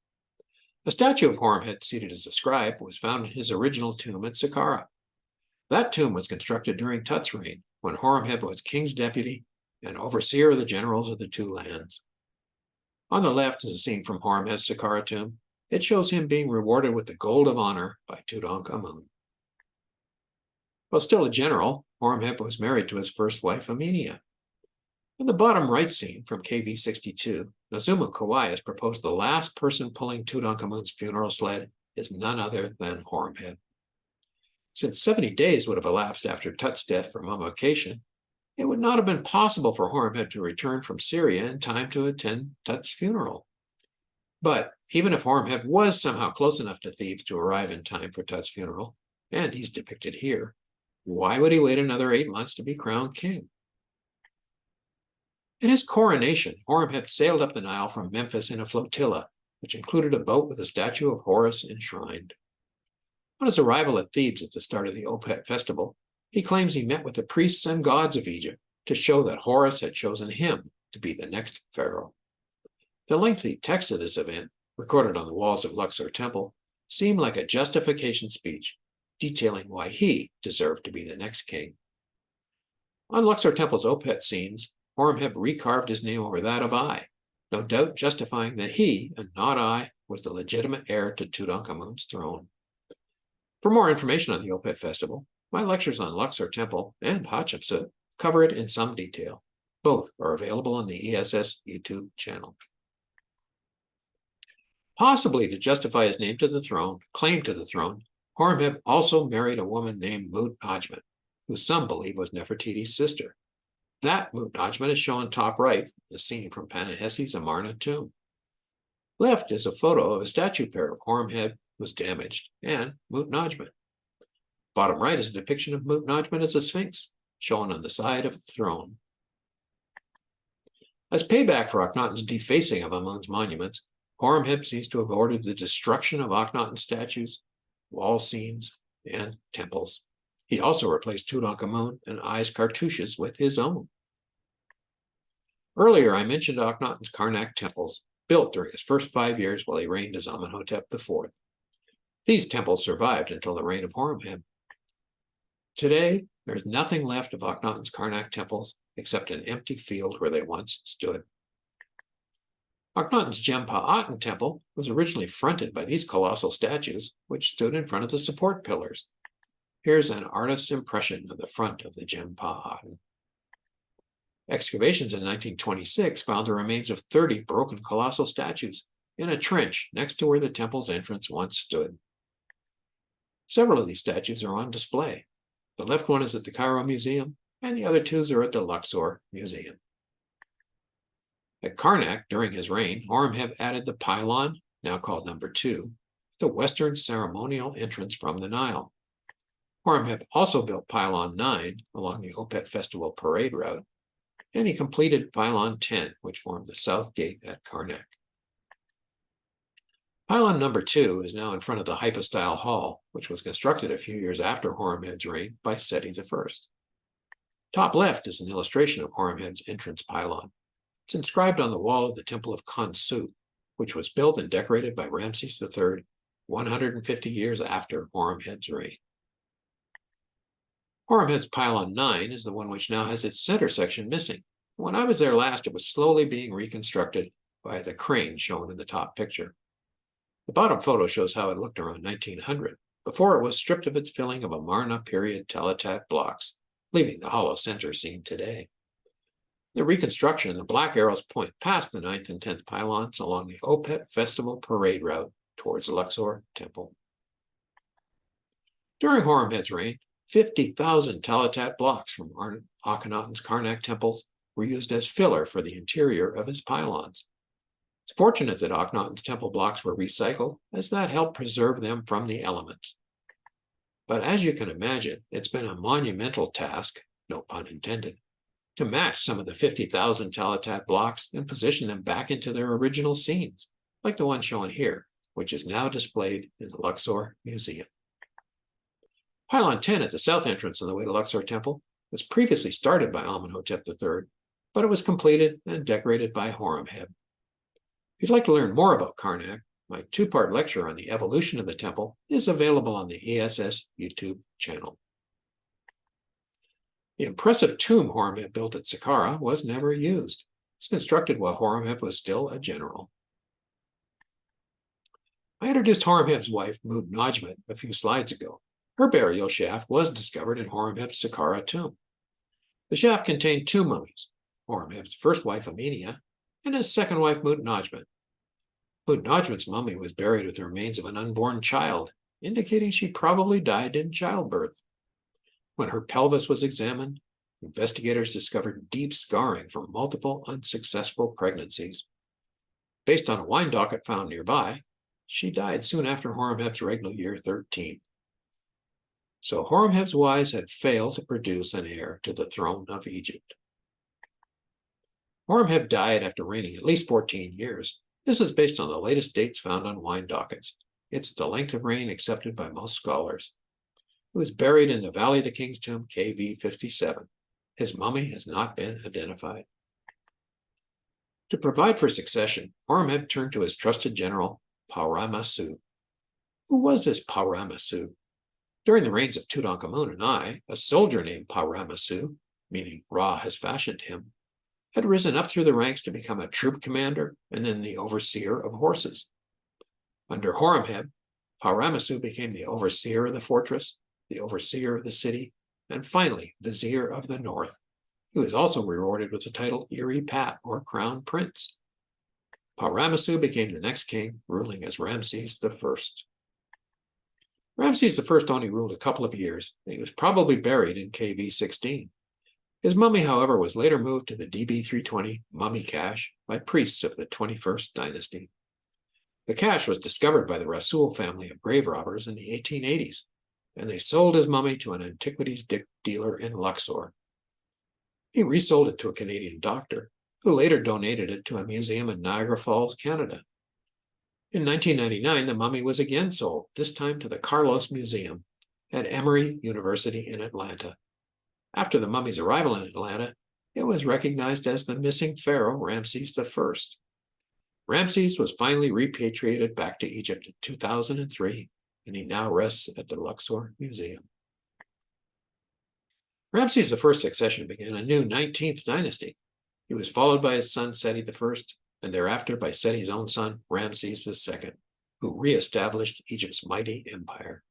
A statue of Horemheb seated as a scribe was found in his original tomb at Saqqara. That tomb was constructed during Tut's reign, when Horemheb was king's deputy and overseer of the generals of the two lands. On the left is a scene from Horemheb's Saqqara tomb. It shows him being rewarded with the gold of honor by Tutankhamun. While still a general, Horemheb was married to his first wife, Amenhotep. In the bottom right scene from KV 62, Nazuma Kawai has proposed the last person pulling Tutankhamun's funeral sled is none other than Horemheb. Since 70 days would have elapsed after Tut's death for mummification, it would not have been possible for Horemheb to return from Syria in time to attend Tut's funeral. But even if Horemheb was somehow close enough to Thebes to arrive in time for Tut's funeral, and he's depicted here, why would he wait another 8 months to be crowned king? In his coronation, Horemheb sailed up the Nile from Memphis in a flotilla, which included a boat with a statue of Horus enshrined. On his arrival at Thebes at the start of the Opet festival, he claims he met with the priests and gods of Egypt to show that Horus had chosen him to be the next pharaoh. The lengthy text of this event, recorded on the walls of Luxor Temple, seemed like a justification speech, detailing why he deserved to be the next king. On Luxor Temple's Opet scenes, Horemheb recarved his name over that of Ay, no doubt justifying that he, and not Ay, was the legitimate heir to Tutankhamun's throne. For more information on the Opet festival, my lectures on Luxor Temple and Hatshepsut cover it in some detail. Both are available on the ESS YouTube channel. Possibly to justify his claim to the throne, Horemheb also married a woman named Mut-Najmet, who some believe was Nefertiti's sister. That Mut-Najmet is shown top right, the scene from Panahessi's Amarna tomb. Left is a photo of a statue pair of Horemheb, who's damaged, and Mut-Najmet. Bottom right is a depiction of Mut-Najmet as a sphinx, shown on the side of the throne. As payback for Akhenaten's defacing of Amun's monuments, Horemheb seems to have ordered the destruction of Akhenaten's statues, wall scenes, and temples. He also replaced Tutankhamun and Ay's cartouches with his own. Earlier, I mentioned Akhenaten's Karnak temples, built during his first 5 years while he reigned as Amenhotep IV. These temples survived until the reign of Horemheb. Today, there's nothing left of Akhenaten's Karnak temples except an empty field where they once stood. Akhenaten's Smenkhkare temple was originally fronted by these colossal statues, which stood in front of the support pillars. Here's an artist's impression of the front of the Smenkhkare. Excavations in 1926 found the remains of 30 broken colossal statues in a trench next to where the temple's entrance once stood. Several of these statues are on display. The left one is at the Cairo Museum, and the other two are at the Luxor Museum. At Karnak, during his reign, Horemheb added the pylon, now called number 2, the western ceremonial entrance from the Nile. Horemheb also built pylon 9 along the Opet festival parade route, and he completed pylon 10, which formed the south gate at Karnak. Pylon number 2 is now in front of the hypostyle hall, which was constructed a few years after Horemheb's reign by Seti I. Top left is an illustration of Horemheb's entrance pylon. It's inscribed on the wall of the Temple of Khonsu, which was built and decorated by Ramses III 150 years after Horemheb's reign. Horemheb's pylon 9 is the one which now has its center section missing. When I was there last, it was slowly being reconstructed by the crane shown in the top picture. The bottom photo shows how it looked around 1900, before it was stripped of its filling of Amarna period Talatat blocks, leaving the hollow center seen today. The reconstruction, the black arrows point past the 9th and 10th pylons along the Opet festival parade route towards Luxor Temple. During Horemheb's reign, 50,000 Talatat blocks from Akhenaten's Karnak temples were used as filler for the interior of his pylons. It's fortunate that Akhenaten's temple blocks were recycled, as that helped preserve them from the elements. But as you can imagine, it's been a monumental task, no pun intended, to match some of the 50,000 Talatat blocks and position them back into their original scenes, like the one shown here, which is now displayed in the Luxor Museum. Pylon 10 at the south entrance on the way to Luxor Temple was previously started by Amenhotep III, but it was completed and decorated by Horemheb. If you'd like to learn more about Karnak, my two-part lecture on the evolution of the temple is available on the ESS YouTube channel. The impressive tomb Horemheb built at Saqqara was never used. It was constructed while Horemheb was still a general. I introduced Horemheb's wife, Mut-Najmet, a few slides ago. Her burial shaft was discovered in Horemheb's Saqqara tomb. The shaft contained two mummies, Horemheb's first wife, Amenhotep, and his second wife, Mut-Najmet. Mut-Najmet's mummy was buried with the remains of an unborn child, indicating she probably died in childbirth. When her pelvis was examined, investigators discovered deep scarring from multiple unsuccessful pregnancies. Based on a wine docket found nearby, she died soon after Horemheb's regnal year 13. So Horemheb's wives had failed to produce an heir to the throne of Egypt. Horemheb died after reigning at least 14 years. This is based on the latest dates found on wine dockets. It's the length of reign accepted by most scholars. He was buried in the Valley of the King's Tomb, KV 57. His mummy has not been identified. To provide for succession, Horemheb turned to his trusted general, Pau-Ramassu. Who was this Pau-Ramassu? During the reigns of Tutankhamun and Ay, a soldier named Pau-Ramassu, meaning Ra has fashioned him, had risen up through the ranks to become a troop commander and then the overseer of horses. Under Horemheb, Pau-Ramassu became the overseer of the fortress, the overseer of the city, and finally, vizier of the north. He was also rewarded with the title Iri Pat, or Crown Prince. Pau-Ramassu became the next king, ruling as Ramses I. Ramses I only ruled a couple of years, and he was probably buried in KV 16. His mummy, however, was later moved to the DB 320 mummy cache by priests of the 21st dynasty. The cache was discovered by the Rasul family of grave robbers in the 1880s, and they sold his mummy to an antiquities dealer in Luxor. He resold it to a Canadian doctor, who later donated it to a museum in Niagara Falls, Canada. In 1999, the mummy was again sold, this time to the Carlos Museum at Emory University in Atlanta. After the mummy's arrival in Atlanta, it was recognized as the missing pharaoh Ramses I. Ramses was finally repatriated back to Egypt in 2003, and he now rests at the Luxor Museum. Ramses I's succession began a new 19th dynasty. He was followed by his son Seti I, and thereafter by Seti's own son Ramses II, who re-established Egypt's mighty empire.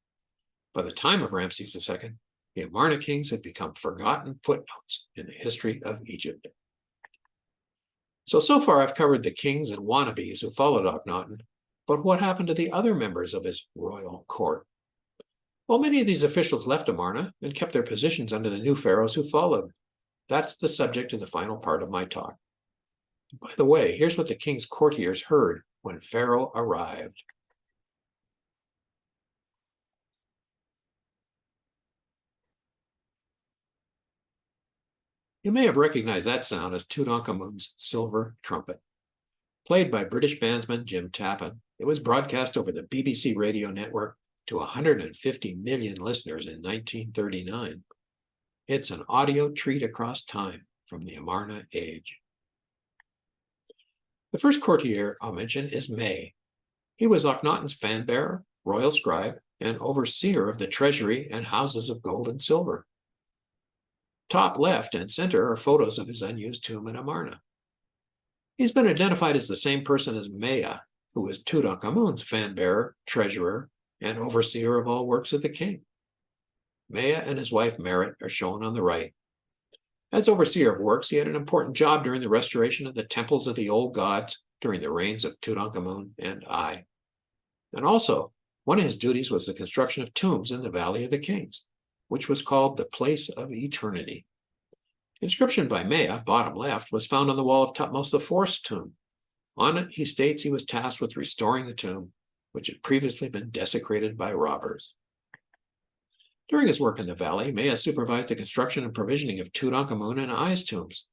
By the time of Ramses II, the Amarna kings had become forgotten footnotes in the history of Egypt. So far I've covered the kings and wannabes who followed Akhenaten, but what happened to the other members of his royal court? Well, many of these officials left Amarna and kept their positions under the new pharaohs who followed. That's the subject of the final part of my talk. By the way, here's what the king's courtiers heard when Pharaoh arrived. You may have recognized that sound as Tutankhamun's silver trumpet. Played by British bandsman Jim Tappan, it was broadcast over the BBC radio network to 150 million listeners in 1939. It's an audio treat across time from the Amarna age. The first courtier I'll mention is May. He was Akhenaten's fan-bearer, royal scribe, and overseer of the treasury and houses of gold and silver. Top left and center are photos of his unused tomb in Amarna. He's been identified as the same person as Maya, who was Tutankhamun's fan-bearer, treasurer, and overseer of all works of the king. Maya and his wife Merit are shown on the right. As overseer of works, he had an important job during the restoration of the temples of the old gods during the reigns of Tutankhamun and Ay. And also, one of his duties was the construction of tombs in the Valley of the Kings, which was called the Place of Eternity. Inscription by Maya, bottom left, was found on the wall of Thutmose IV's tomb. On it, he states he was tasked with restoring the tomb, which had previously been desecrated by robbers. During his work in the valley, Maya supervised the construction and provisioning of Tutankhamun and Ay's tombs.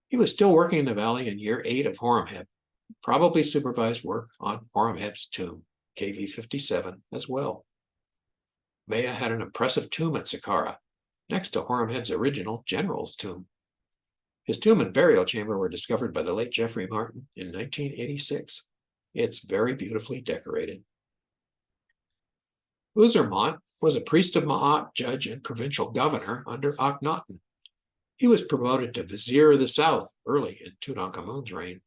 He was still working in the valley in year 8 of Horemheb, probably supervised work on Horemheb's tomb, KV 57, as well. Maya had an impressive tomb at Saqqara, next to Horemheb's original general's tomb. His tomb and burial chamber were discovered by the late Geoffrey Martin in 1986. It's very beautifully decorated. Uzermont was a priest of Ma'at, judge, and provincial governor under Akhenaten. He was promoted to Vizier of the South early in Tutankhamun's reign.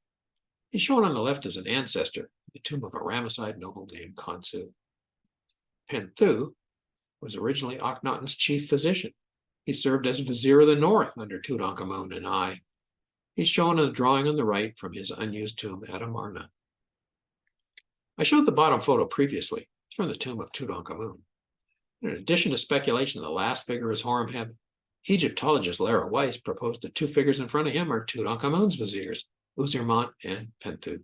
He's shown on the left as an ancestor, the tomb of a Ramesside noble named Khonsu. Penthu was originally Akhenaten's chief physician. He served as Vizier of the North under Tutankhamun and Ay. He's shown in the drawing on the right from his unused tomb at Amarna. I showed the bottom photo previously. It's from the tomb of Tutankhamun. In addition to speculation the last figure is Horemheb, Egyptologist Lara Weiss proposed the two figures in front of him are Tutankhamun's viziers, Uzermont and Penthu.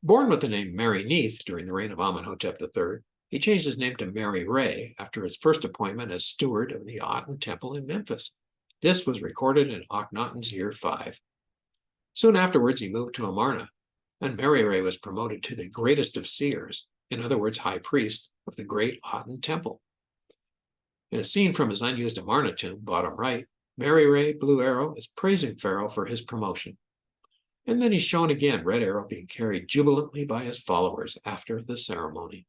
Born with the name Mary Neith during the reign of Amenhotep III, he changed his name to Mary Ray after his first appointment as steward of the Aten Temple in Memphis. This was recorded in Akhenaten's year 5. Soon afterwards, he moved to Amarna, and Mary Ray was promoted to the greatest of seers, in other words, high priest of the great Aten Temple. In a scene from his unused Amarna tomb, bottom right, Mary Ray, blue arrow, is praising Pharaoh for his promotion. And then he's shown again, red arrow being carried jubilantly by his followers after the ceremony.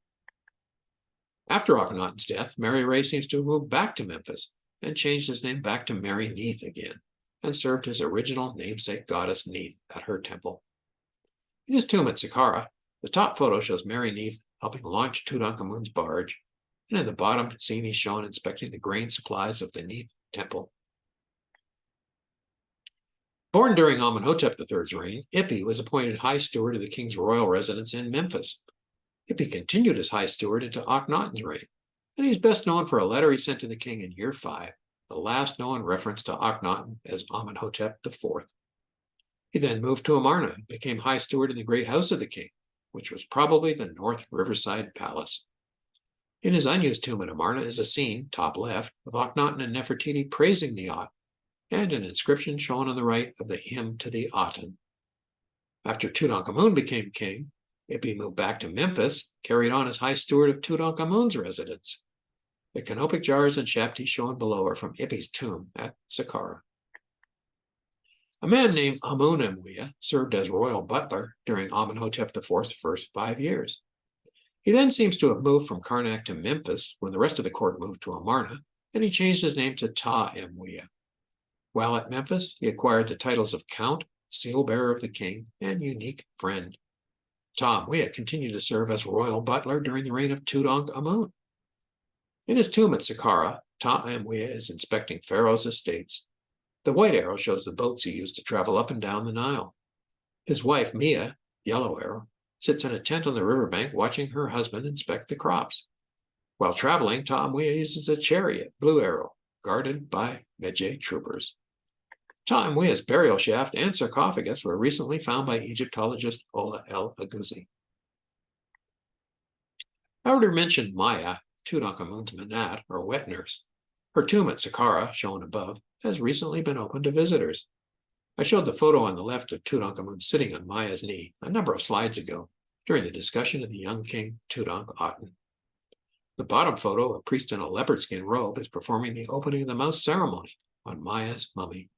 After Akhenaten's death, Mary Ray seems to have moved back to Memphis and changed his name back to Mary Neith again, and served his original namesake goddess Neith at her temple. In his tomb at Saqqara, the top photo shows Mary Neith helping launch Tutankhamun's barge, and in the bottom scene he's shown inspecting the grain supplies of the Neith temple. Born during Amenhotep III's reign, Ipi was appointed high steward of the king's royal residence in Memphis. Ipi continued as high steward into Akhenaten's reign, and he's best known for a letter he sent to the king in year 5, the last known reference to Akhenaten as Amenhotep IV. He then moved to Amarna and became high steward in the great house of the king, which was probably the North Riverside Palace. In his unused tomb at Amarna is a scene, top left, of Akhenaten and Nefertiti praising the Aten, and an inscription shown on the right of the hymn to the Aten. After Tutankhamun became king, Ipi moved back to Memphis, carried on as high steward of Tutankhamun's residence. The canopic jars and shabti shown below are from Ipi's tomb at Saqqara. A man named Amenhotep served as royal butler during Amenhotep IV's first 5 years. He then seems to have moved from Karnak to Memphis when the rest of the court moved to Amarna, and he changed his name to Ta-Emwea. While at Memphis, he acquired the titles of Count, Seal-bearer of the King, and Unique Friend. Ta-Emwea continued to serve as royal butler during the reign of Tutankhamun. In his tomb at Saqqara, Ta-Emwea is inspecting Pharaoh's estates. The white arrow shows the boats he used to travel up and down the Nile. His wife, Mia, yellow arrow, sits in a tent on the riverbank watching her husband inspect the crops. While traveling, Ta-Emwea uses a chariot, blue arrow, guarded by Medjay troopers. Ta-Emwea's burial shaft and sarcophagus were recently found by Egyptologist Ola El Aguzi. I already mentioned Maya, Tutankhamun's Manat, or wet nurse. Her tomb at Saqqara, shown above, has recently been opened to visitors. I showed the photo on the left of Tutankhamun sitting on Maya's knee a number of slides ago during the discussion of the young king Tutankhaten. The bottom photo, a priest in a leopard skin robe, is performing the opening of the mouth ceremony on Maya's mummy.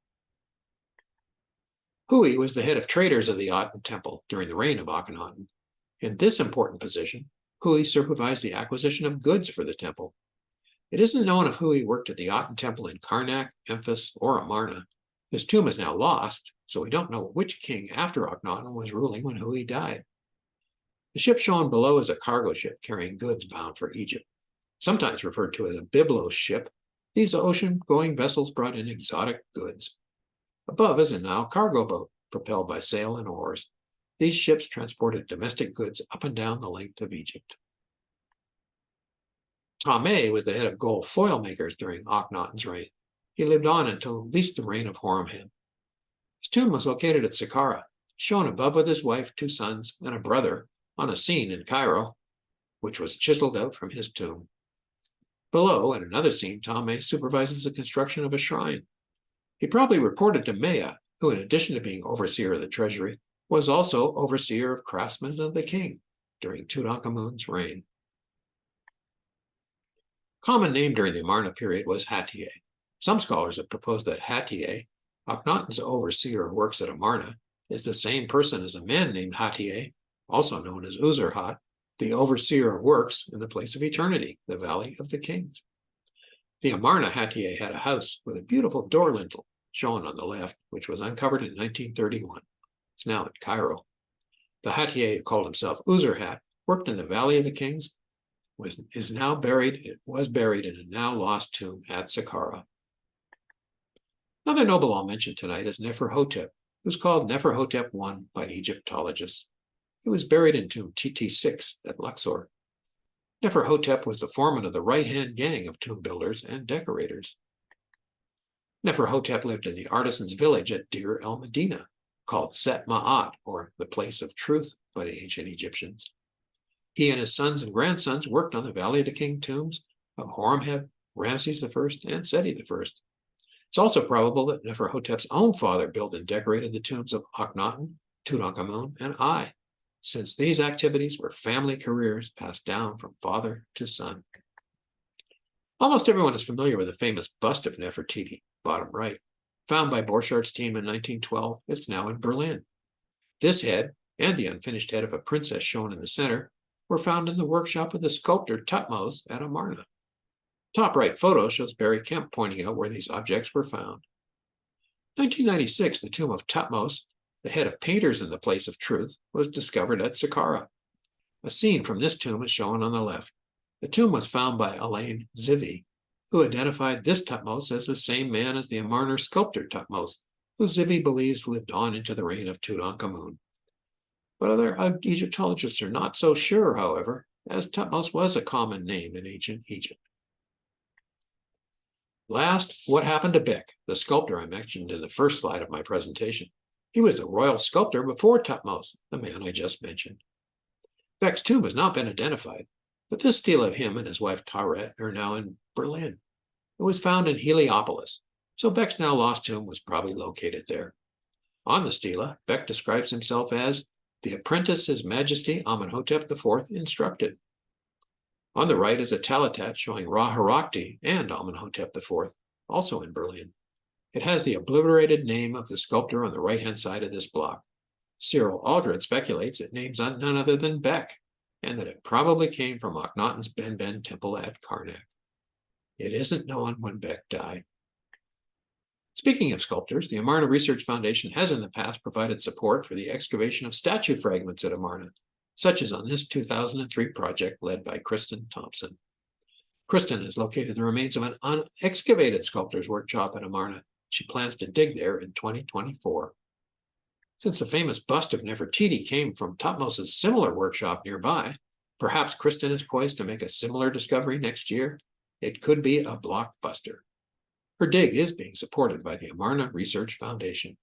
Hui was the head of traders of the Aten Temple during the reign of Akhenaten. In this important position, Hui supervised the acquisition of goods for the temple. It isn't known if Hui worked at the Aten Temple in Karnak, Memphis, or Amarna. His tomb is now lost, so we don't know which king after Akhenaten was ruling when Hui died. The ship shown below is a cargo ship carrying goods bound for Egypt. Sometimes referred to as a biblos ship, these ocean-going vessels brought in exotic goods. Above is a Nile cargo boat, propelled by sail and oars. These ships transported domestic goods up and down the length of Egypt. Ptah was the head of gold foil makers during Akhenaten's reign. He lived on until at least the reign of Horemheb. His tomb was located at Saqqara, shown above with his wife, 2 sons, and a brother on a scene in Cairo, which was chiseled out from his tomb. Below, in another scene, Ptah supervises the construction of a shrine. He probably reported to Maya, who in addition to being overseer of the treasury, was also overseer of craftsmen of the king during Tutankhamun's reign. Common name during the Amarna period was Hatie. Some scholars have proposed that Hatie, Akhenaten's overseer of works at Amarna, is the same person as a man named Hatie, also known as Uzurhat, the overseer of works in the place of eternity, the Valley of the Kings. The Amarna Hatie had a house with a beautiful door lintel, shown on the left, which was uncovered in 1931. It's now in Cairo. The Hatie who called himself Uzurhat worked in the Valley of the Kings, was buried in a now lost tomb at Saqqara. Another noble I'll mention tonight is Neferhotep, who's called Neferhotep I by Egyptologists. He was buried in tomb TT6 at Luxor. Neferhotep was the foreman of the right-hand gang of tomb builders and decorators. Neferhotep lived in the artisans' village at Deir el-Medina, called Set Ma'at, or the place of truth by the ancient Egyptians. He and his sons and grandsons worked on the Valley of the King tombs of Horemheb, Ramses I, and Seti I. It's also probable that Neferhotep's own father built and decorated the tombs of Akhenaten, Tutankhamun, and Ay, since these activities were family careers passed down from father to son. Almost everyone is familiar with the famous bust of Nefertiti, bottom right, found by Borchart's team in 1912. It's now in Berlin. This head, and the unfinished head of a princess shown in the center, were found in the workshop of the sculptor Thutmose at Amarna. Top right photo shows Barry Kemp pointing out where these objects were found. 1996, the tomb of Thutmose, the head of painters in the place of truth, was discovered at Saqqara. A scene from this tomb is shown on the left. The tomb was found by Elaine Zivi, who identified this Thutmose as the same man as the Amarna sculptor Thutmose, who Zivi believes lived on into the reign of Tutankhamun. But other Egyptologists are not so sure, however, as Thutmose was a common name in ancient Egypt. Last, what happened to Bek, the sculptor I mentioned in the first slide of my presentation? He was the royal sculptor before Thutmose, the man I just mentioned. Bek's tomb has not been identified, but this stele of him and his wife Tauret are now in Berlin. It was found in Heliopolis, so Bek's now lost tomb was probably located there. On the stele, Bek describes himself as the apprentice His Majesty Amenhotep IV instructed. On the right is a talatat showing Ra-Harakti and Amenhotep IV, also in Berlin. It has the obliterated name of the sculptor on the right-hand side of this block. Cyril Aldred speculates it names none other than Bek, and that it probably came from Akhenaten's Ben temple at Karnak. It isn't known when Bek died. Speaking of sculptors, the Amarna Research Foundation has in the past provided support for the excavation of statue fragments at Amarna, such as on this 2003 project led by Kristen Thompson. Kristen has located the remains of an unexcavated sculptor's workshop at Amarna. She plans to dig there in 2024. Since the famous bust of Nefertiti came from Thutmose's similar workshop nearby, perhaps Kristen is poised to make a similar discovery next year. It could be a blockbuster. Her dig is being supported by the Amarna Research Foundation.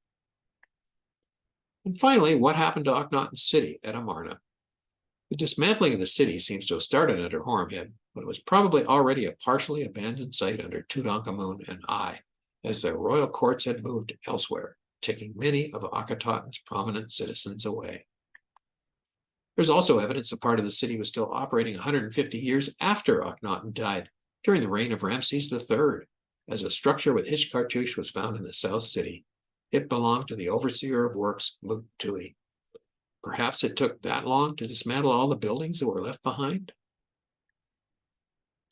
And finally, what happened to Akhenaten's city at Amarna? The dismantling of the city seems to have started under Horemheb, but it was probably already a partially abandoned site under Tutankhamun and Ay, as their royal courts had moved elsewhere, taking many of Akhenaten's prominent citizens away. There's also evidence a part of the city was still operating 150 years after Akhenaten died, during the reign of Ramses III, as a structure with his cartouche was found in the South City. It belonged to the overseer of works, Muktui. Perhaps it took that long to dismantle all the buildings that were left behind?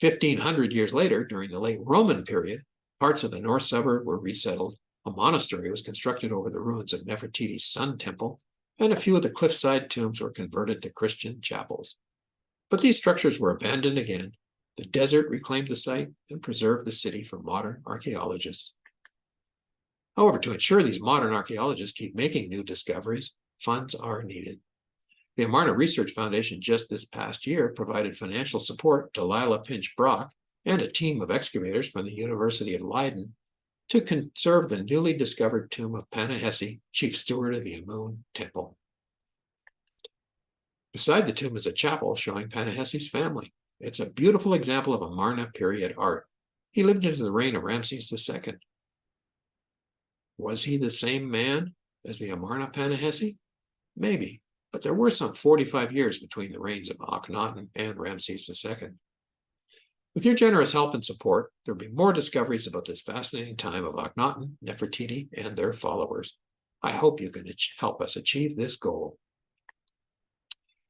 1,500 years later, during the late Roman period, parts of the north suburb were resettled. A monastery was constructed over the ruins of Nefertiti's Sun Temple, and a few of the cliffside tombs were converted to Christian chapels. But these structures were abandoned again. The desert reclaimed the site and preserved the city for modern archaeologists. However, to ensure these modern archaeologists keep making new discoveries, funds are needed. The Amarna Research Foundation just this past year provided financial support to Lila Pinch-Brock and a team of excavators from the University of Leiden to conserve the newly discovered tomb of Panahesi, chief steward of the Amun Temple. Beside the tomb is a chapel showing Panahesi's family. It's a beautiful example of Amarna period art. He lived into the reign of Ramses II. Was he the same man as the Amarna Panahesi? Maybe, but there were some 45 years between the reigns of Akhenaten and Ramses II. With your generous help and support, there will be more discoveries about this fascinating time of Akhenaten, Nefertiti, and their followers. I hope you can help us achieve this goal.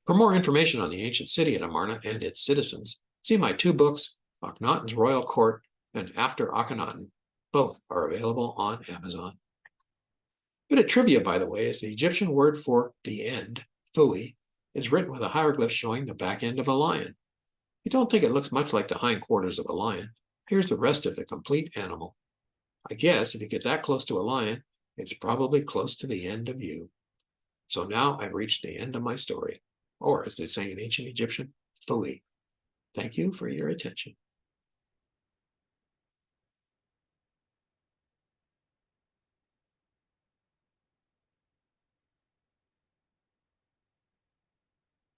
For more information on the ancient city of Amarna and its citizens, see my 2 books, Akhenaten's Royal Court and After Akhenaten. Both are available on Amazon. Bit of trivia, by the way, is the Egyptian word for the end, fui, is written with a hieroglyph showing the back end of a lion. You don't think it looks much like the hindquarters of a lion? Here's the rest of the complete animal. I guess if you get that close to a lion, it's probably close to the end of you. So now I've reached the end of my story, or as they say in ancient Egyptian, fui. Thank you for your attention.